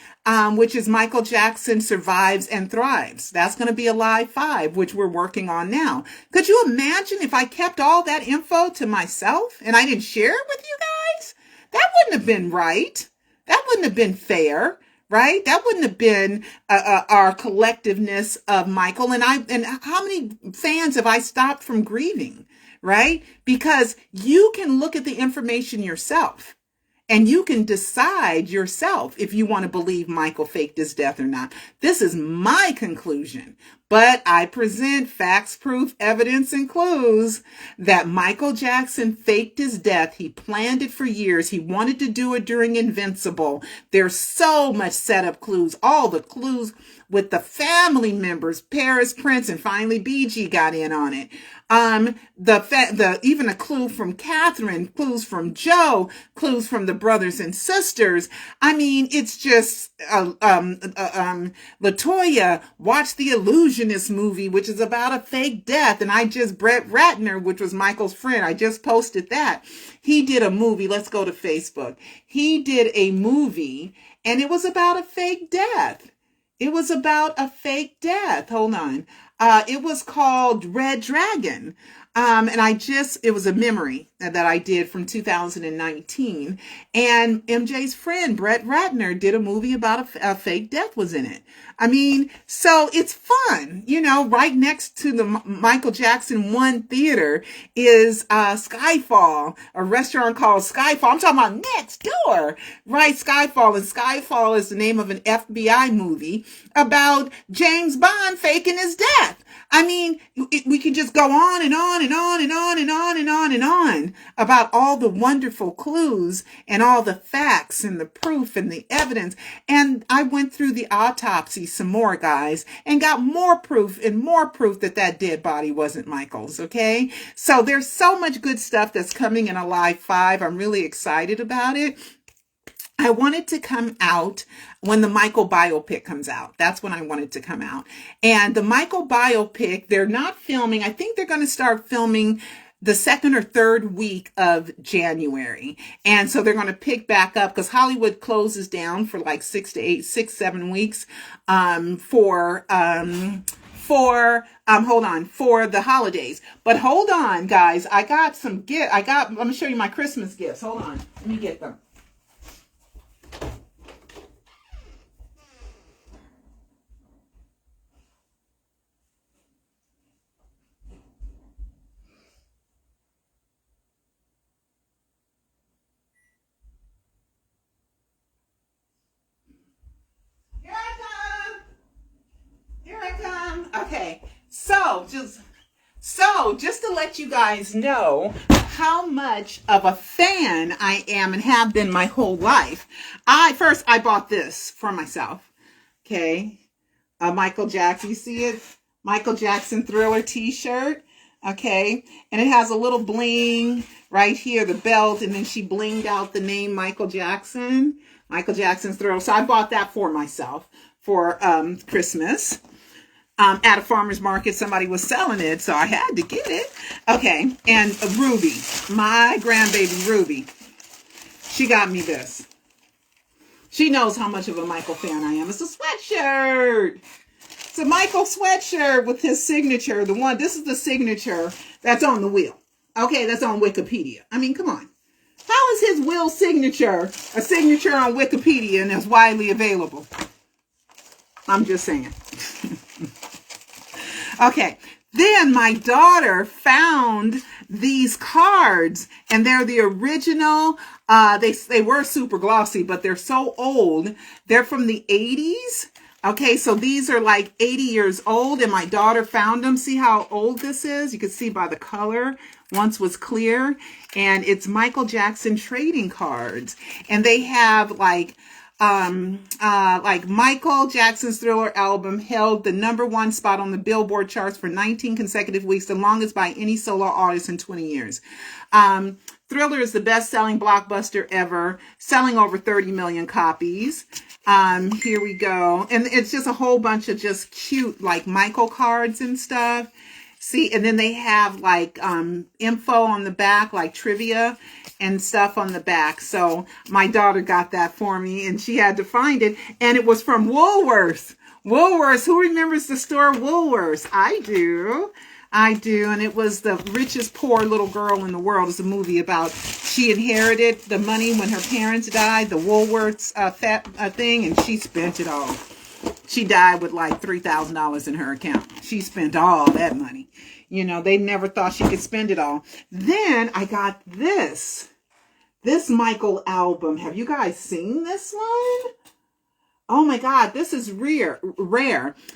which is Michael Jackson Survives and Thrives. That's going to be Alive 5, which we're working on now. Could you imagine if I kept all that info to myself and I didn't share it with you guys? That wouldn't have been right. That wouldn't have been fair, right? That wouldn't have been our collectiveness of Michael. And how many fans have I stopped from grieving, right? Because you can look at the information yourself. And you can decide yourself if you want to believe Michael faked his death or not. This is my conclusion, but I present facts, proof, evidence, and clues that Michael Jackson faked his death. He planned it for years. He wanted to do it during Invincible. There's so much setup clues, all the clues with the family members, Paris, Prince, and finally BG got in on it. Even a clue from Katherine, clues from Joe, clues from the brothers and sisters. I mean, it's just, Latoya watched the Illusionist movie, which is about a fake death. And Brett Ratner, which was Michael's friend, I just posted that. He did a movie. Let's go to Facebook. He did a movie and it was about a fake death. It was about a fake death. Hold on. It was called Red Dragon. And it was a memory that I did from 2019. And MJ's friend, Brett Ratner, did a movie about a fake death was in it. I mean, so it's fun, right next to the Michael Jackson 1 theater is Skyfall, a restaurant called Skyfall. I'm talking about next door, right? Skyfall. And Skyfall is the name of an FBI movie about James Bond faking his death. I mean, we can just go on and on and on and on and on and on and on about all the wonderful clues and all the facts and the proof and the evidence. And I went through the autopsy some more, guys, and got more proof that that dead body wasn't Michael's. Okay. So there's so much good stuff that's coming in Alive 5. I'm really excited about it. I want it to come out when the Michael biopic comes out. That's when I want it to come out. And the Michael biopic, they're not filming. I think they're going to start filming the second or third week of January. And so they're going to pick back up because Hollywood closes down for like 7 weeks, for the holidays. But hold on, guys. I got some I'm going to show you my Christmas gifts. Hold on. Let me get them. Okay, so just to let you guys know how much of a fan I am and have been my whole life. I bought this for myself. Okay, Michael Jackson, you see it? Michael Jackson Thriller t-shirt. Okay. And it has a little bling right here, the belt. And then she blinged out the name Michael Jackson. Michael Jackson's Thriller. So I bought that for myself for Christmas. At a farmer's market, somebody was selling it, so I had to get it. Okay, and Ruby, my grandbaby Ruby, she got me this. She knows how much of a Michael fan I am. It's a sweatshirt. It's a Michael sweatshirt with his signature. This is the signature that's on the wheel. Okay, that's on Wikipedia. I mean, come on. How is his will signature a signature on Wikipedia and is widely available? I'm just saying. Okay, then my daughter found these cards, and they're the original. They were super glossy, but they're so old. They're from the 80s. Okay, so these are like 80 years old, and my daughter found them. See how old this is? You can see by the color. Once was clear, and it's Michael Jackson trading cards, and they have like Michael Jackson's Thriller album held the #1 spot on the Billboard charts for 19 consecutive weeks, the longest by any solo artist in 20 years. Thriller is the best-selling blockbuster ever, selling over 30 million copies. Here we go. And it's just a whole bunch of just cute, like Michael cards and stuff. See, and then they have like info on the back, like trivia and stuff on the back. So my daughter got that for me, and she had to find it. And it was from Woolworths. Woolworths. Who remembers the store Woolworths? I do. I do. And it was The Richest Poor Little Girl in the World. It's a movie about she inherited the money when her parents died, the Woolworths thing, and she spent it all. She died with like $3,000 in her account. She spent all that money. You know, they never thought she could spend it all. Then I got this Michael album. Have you guys seen this one? Oh my God, this is rare.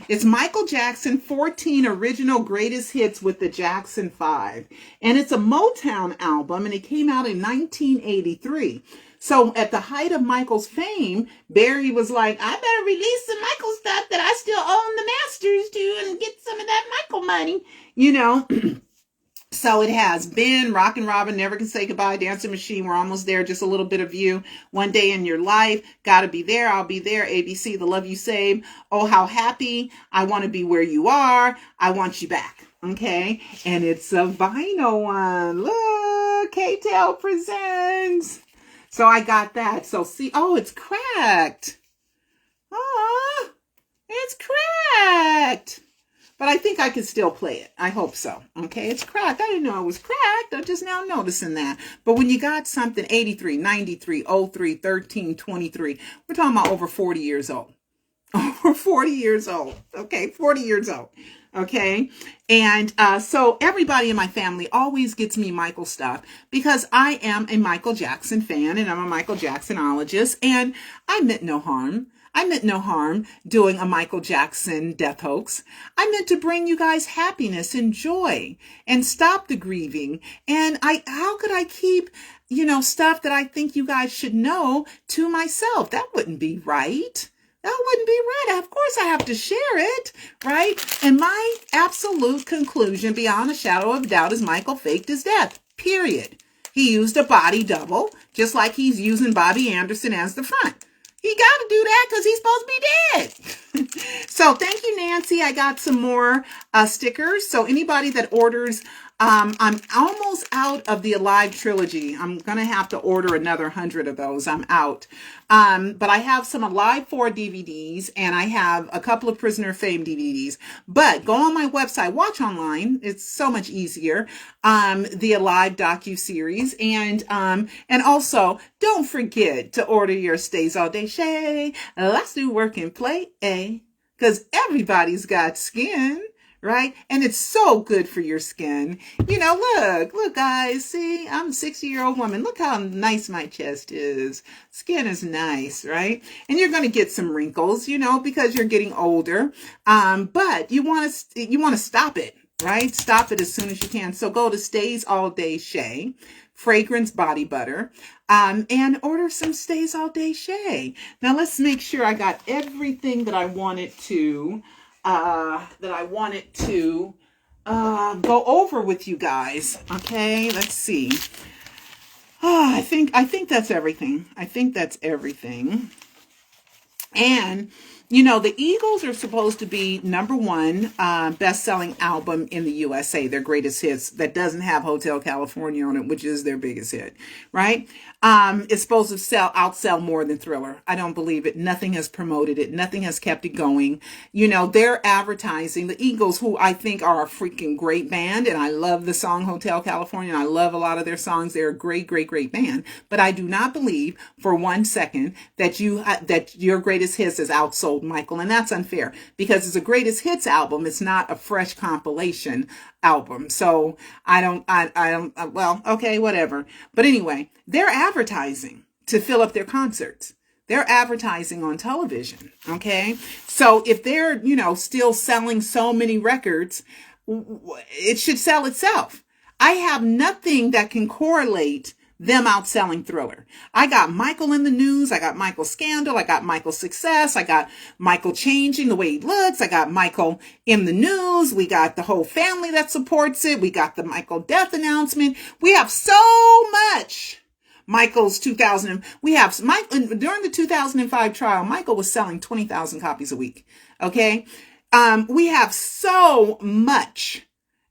It's Michael Jackson 14 original greatest hits with the Jackson 5. And it's a Motown album, and it came out in 1983. So at the height of Michael's fame, Barry was like, I better release some Michael stuff that I still own the masters to and get some of that Michael money, you know. So it has been Rockin' Robin, Never Can Say Goodbye, Dancing Machine, We're Almost There, Just a Little Bit of You, One Day in Your Life, Gotta Be There, I'll Be There, ABC, The Love You Save, Oh How Happy, I Want to Be Where You Are, I Want You Back. Okay, and it's a vinyl one. Look, K-Tel presents. So I got that. So see, oh, it's cracked. Ah, it's cracked. But I think I can still play it. I hope so. Okay, it's cracked. I didn't know it was cracked. I'm just now noticing that. But when you got something 83, 93, 03, 13, 23, we're talking about over 40 years old. Over 40 years old. Okay, 40 years old. Okay, and so everybody in my family always gets me Michael stuff because I am a Michael Jackson fan and I'm a Michael Jacksonologist, and I meant no harm. I meant no harm doing a Michael Jackson death hoax. I meant to bring you guys happiness and joy and stop the grieving. And how could I keep, stuff that I think you guys should know to myself? That wouldn't be right. That wouldn't be right. Of course I have to share it, right? And my absolute conclusion, beyond a shadow of doubt, is Michael faked his death, period. He used a body double, just like he's using Bobby Anderson as the front. He got to do that because he's supposed to be dead. So thank you, Nancy. I got some more stickers. So anybody that orders, I'm almost out of the Alive trilogy. I'm going to have to order another 100 of those. I'm out. But I have some Alive 4 DVDs, and I have a couple of Prisoner of Fame DVDs. But go on my website, watch online. It's so much easier. The Alive Docu-series. And also, don't forget to order your Stays All Day Shay. Let's do work and play, because everybody's got skin. Right? And it's so good for your skin. Look, guys, see, I'm a 60-year-old woman. Look how nice my chest is. Skin is nice, right? And you're going to get some wrinkles, because you're getting older. But you want to stop it, right? Stop it as soon as you can. So go to Stays All Day Shay, fragrance body butter, and order some Stays All Day Shay. Now let's make sure I got everything that I wanted to go over with you guys. Okay, let's see. I think that's everything. I think that's everything. And, you know, the Eagles are supposed to be number one best-selling album in the USA, their greatest hits, that doesn't have Hotel California on it, which is their biggest hit, right? It's supposed to outsell more than Thriller. I don't believe it. Nothing has promoted it. Nothing has kept it going. You know, they're advertising the Eagles, who I think are a freaking great band. And I love the song Hotel California. And I love a lot of their songs. They're a great, great, great band. But I do not believe for 1 second that that your greatest hits has outsold Michael. And that's unfair because it's a greatest hits album. It's not a fresh compilation album. So well, okay, whatever. But anyway, they're advertising to fill up their concerts. They're advertising on television. Okay. So if they're, you know, still selling so many records, it should sell itself. I have nothing that can correlate them outselling Thriller. I got Michael in the news. I got Michael scandal. I got Michael success. I got Michael changing the way he looks. I got Michael in the news. We got the whole family that supports it. We got the Michael death announcement. We have so much. Michael's 2000. We have during the 2005 trial, Michael was selling 20,000 copies a week. Okay. We have so much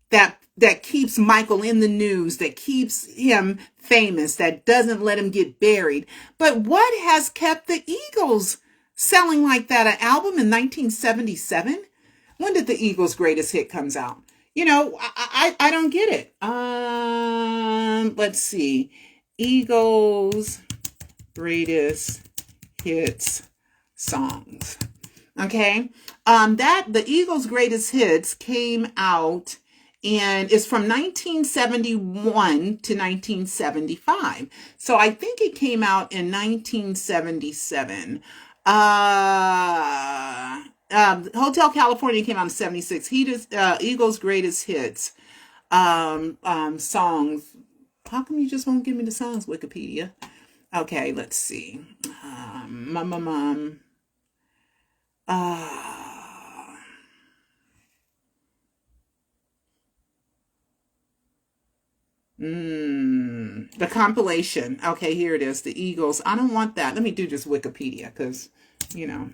that keeps Michael in the news, that keeps him famous, that doesn't let him get buried. But what has kept the Eagles selling like that? An album in 1977? When did the Eagles' greatest hit comes out? You know, I don't get it. Let's see. Eagles' greatest hits songs. Okay. The Eagles' greatest hits came out and it's from 1971 to 1975. So I think it came out in 1977. Hotel California came out in 76. Eagles' greatest hits songs. How come you just won't give me the songs, Wikipedia? Okay, let's see. The compilation. Okay, here it is. The Eagles. I don't want that. Let me do just Wikipedia because, you know,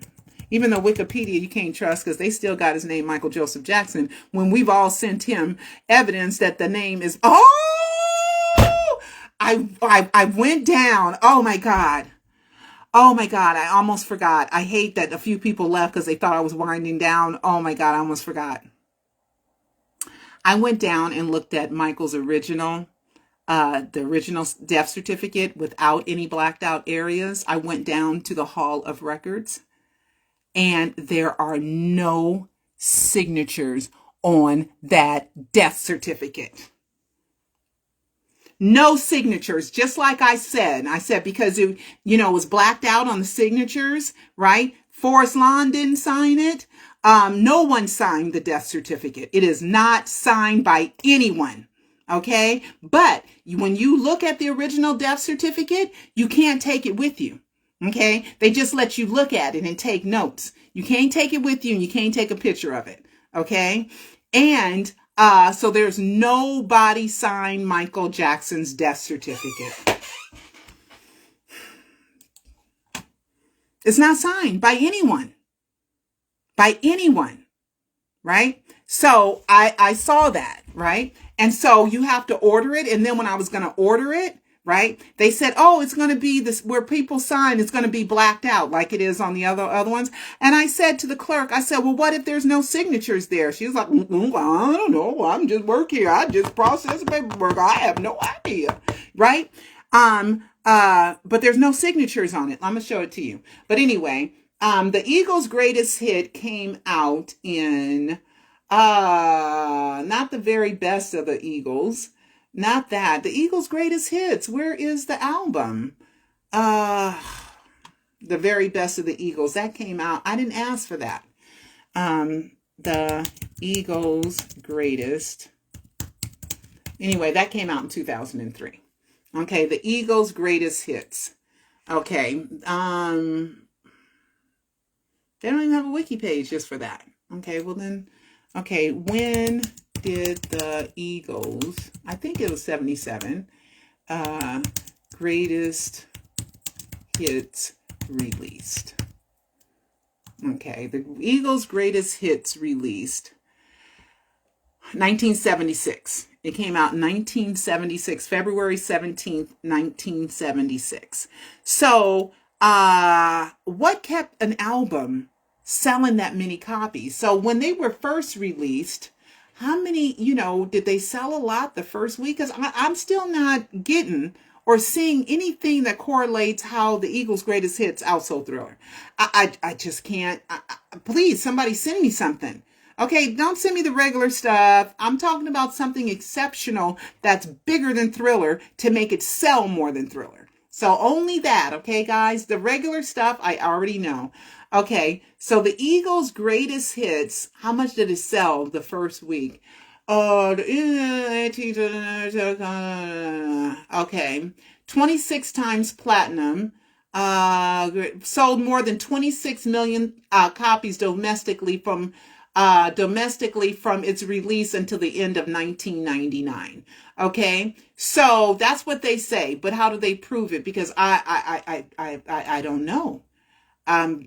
even though Wikipedia you can't trust because they still got his name Michael Joseph Jackson when we've all sent him evidence that the name is. Oh, I went down. Oh my God. Oh my God. I almost forgot. I hate that a few people left because they thought I was winding down. Oh my God. I almost forgot. I went down and looked at Michael's original the original death certificate without any blacked out areas. I went down to the Hall of Records and there are no signatures on that death certificate. No signatures, just like I said. I said because it, you know, was blacked out on the signatures, right? Forrest Lawn didn't sign it. No one signed the death certificate. It is not signed by anyone. Okay. But when you look at the original death certificate, you can't take it with you. Okay. They just let you look at it and take notes. You can't take it with you and you can't take a picture of it. Okay. And, so there's nobody signed Michael Jackson's death certificate. It's not signed by anyone. By anyone. Right? So I saw that, right? And so you have to order it. And then when I was going to order it, right, they said, oh, it's going to be this where people sign. It's going to be blacked out like it is on the other ones. And I said to the clerk, I said, well, what if there's no signatures there? She was like, I don't know. I'm just work here. I just process paperwork. I have no idea. Right. But there's no signatures on it. I'm going to show it to you. But anyway, the Eagles' greatest hit came out in not the very best of the Eagles. Not that. The Eagles' greatest hits. Where is the album? The very best of the Eagles. That came out. I didn't ask for that. The Eagles' greatest. Anyway, that came out in 2003. Okay, the Eagles' greatest hits. Okay. They don't even have a wiki page just for that. Okay, well then. Okay, when did the Eagles, I think it was 77, greatest hits released. Okay, the Eagles' greatest hits released 1976. It came out in 1976, February 17th, 1976. So, what kept an album selling that many copies? So when they were first released, how many, did they sell a lot the first week? Because I'm still not getting or seeing anything that correlates how the Eagles' greatest hits outsold Thriller. I just can't. Please, somebody send me something. Okay, don't send me the regular stuff. I'm talking about something exceptional that's bigger than Thriller to make it sell more than Thriller. So only that, okay, guys? The regular stuff, I already know. Okay, so the Eagles' greatest hits, how much did it sell the first week? Okay, 26 times platinum. Sold more than 26 million copies domestically from its release until the end of 1999. Okay, so that's what they say, but how do they prove it? Because I don't know.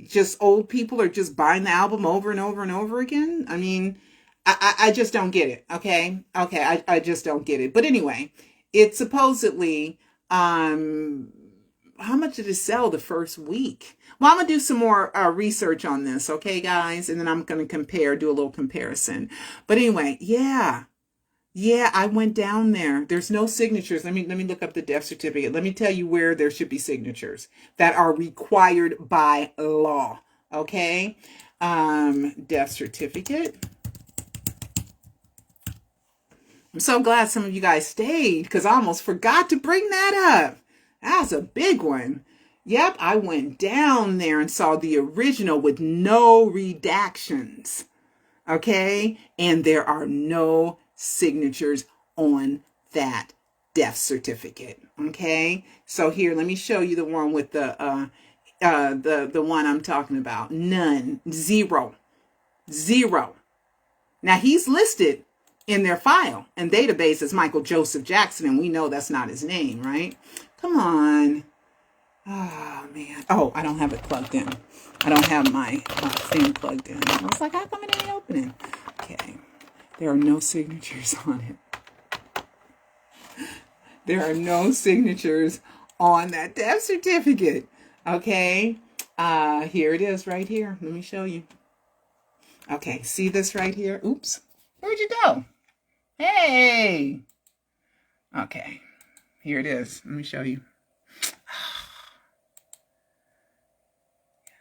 Just old people are just buying the album over and over and over again. I mean, I just don't get it. Okay, I just don't get it. But anyway, it supposedly how much did it sell the first week? Well, I'm going to do some more research on this, okay, guys? And then I'm going to do a little comparison. But anyway, yeah, I went down there. There's no signatures. Let me look up the death certificate. Let me tell you where there should be signatures that are required by law, okay? Death certificate. I'm so glad some of you guys stayed because I almost forgot to bring that up. That's a big one. Yep, I went down there and saw the original with no redactions. Okay? And there are no signatures on that death certificate. Okay? So here, let me show you the one with the one I'm talking about. None. Zero. Now he's listed in their file and database as Michael Joseph Jackson, and we know that's not his name, right? Come on. Oh, man. Oh, I don't have it plugged in. I don't have my thing plugged in. I was like, how come it ain't opening? Okay. There are no signatures on it. There are no signatures on that death certificate. Okay. Here it is right here. Let me show you. Okay. See this right here? Oops. Where'd you go? Hey. Okay. Here it is. Let me show you.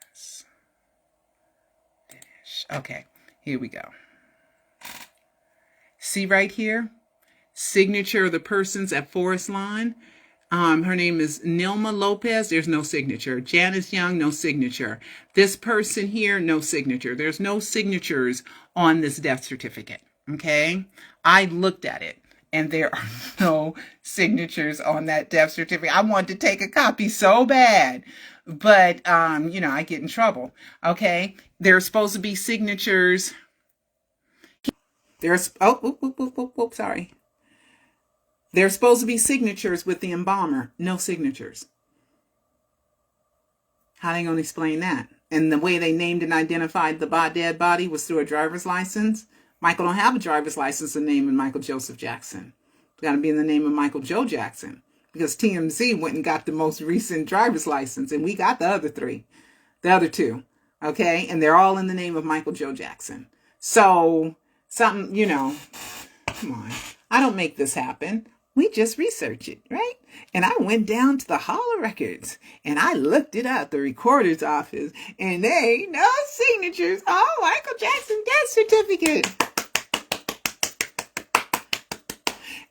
Yes. Finish. Okay. Here we go. See right here? Signature of the persons at Forest Lawn. Her name is Nilma Lopez. There's no signature. Janice Young, no signature. This person here, no signature. There's no signatures on this death certificate. Okay? I looked at it, and there are no signatures on that death certificate. I wanted to take a copy so bad, but, I get in trouble. Okay? There's supposed to be signatures. Sorry. There's supposed to be signatures with the embalmer. No signatures. How are they going to explain that? And the way they named and identified the dead body was through a driver's license. Michael don't have a driver's license in the name of Michael Joseph Jackson. It's got to be in the name of Michael Joe Jackson. Because TMZ went and got the most recent driver's license. And we got the other two. Okay? And they're all in the name of Michael Joe Jackson. So, something, come on. I don't make this happen. We just research it, right? And I went down to the Hall of Records and I looked it up, the recorder's office, and there ain't no signatures on Michael Jackson death certificate.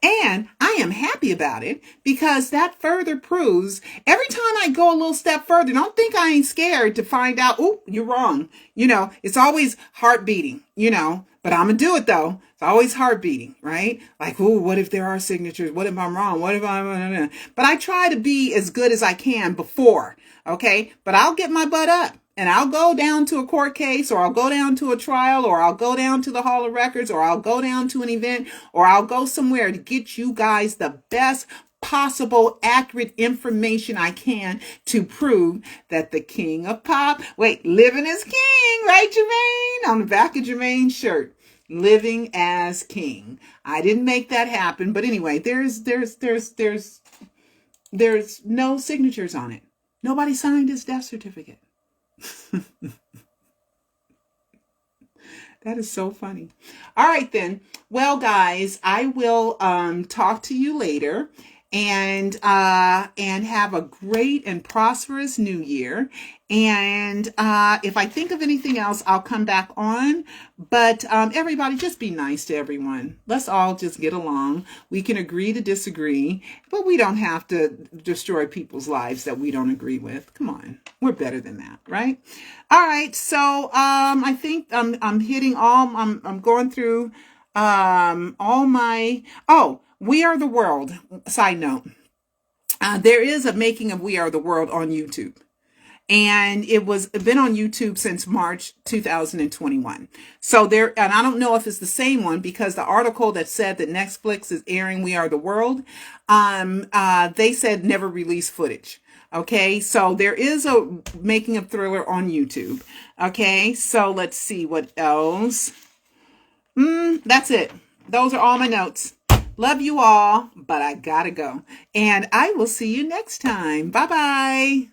And I am happy about it because that further proves every time I go a little step further, don't think I ain't scared to find out, oh, you're wrong. It's always heart beating, but I'm going to do it though. It's always heart beating, right? Like, oh, what if there are signatures? What if I'm wrong? What if I'm, but I try to be as good as I can before. Okay. But I'll get my butt up And I'll go down to a court case, or I'll go down to a trial, or I'll go down to the Hall of Records, or I'll go down to an event, or I'll go somewhere to get you guys the best possible accurate information I can to prove that the king of pop, living as king, right, Jermaine? On the back of Jermaine's shirt, living as king. I didn't make that happen, but anyway, there's no signatures on it. Nobody signed his death certificate. That is so funny. All right, then. Well, guys, I will talk to you later, and have a great and prosperous new year. And if I think of anything else, I'll come back on. But everybody, just be nice to everyone. Let's all just get along. We can agree to disagree, but we don't have to destroy people's lives that we don't agree with. Come on, we're better than that, right? All right, so I think I'm hitting all. I'm going through all my. Oh, We Are the World. Side note. There is a making of We Are the World on YouTube. And it was been on YouTube since March 2021. So and I don't know if it's the same one, because the article that said that Netflix is airing We Are the World, they said never release footage. Okay, so there is a making of Thriller on YouTube. Okay, so let's see what else. That's it. Those are all my notes. Love you all, but I gotta go. And I will see you next time. Bye-bye.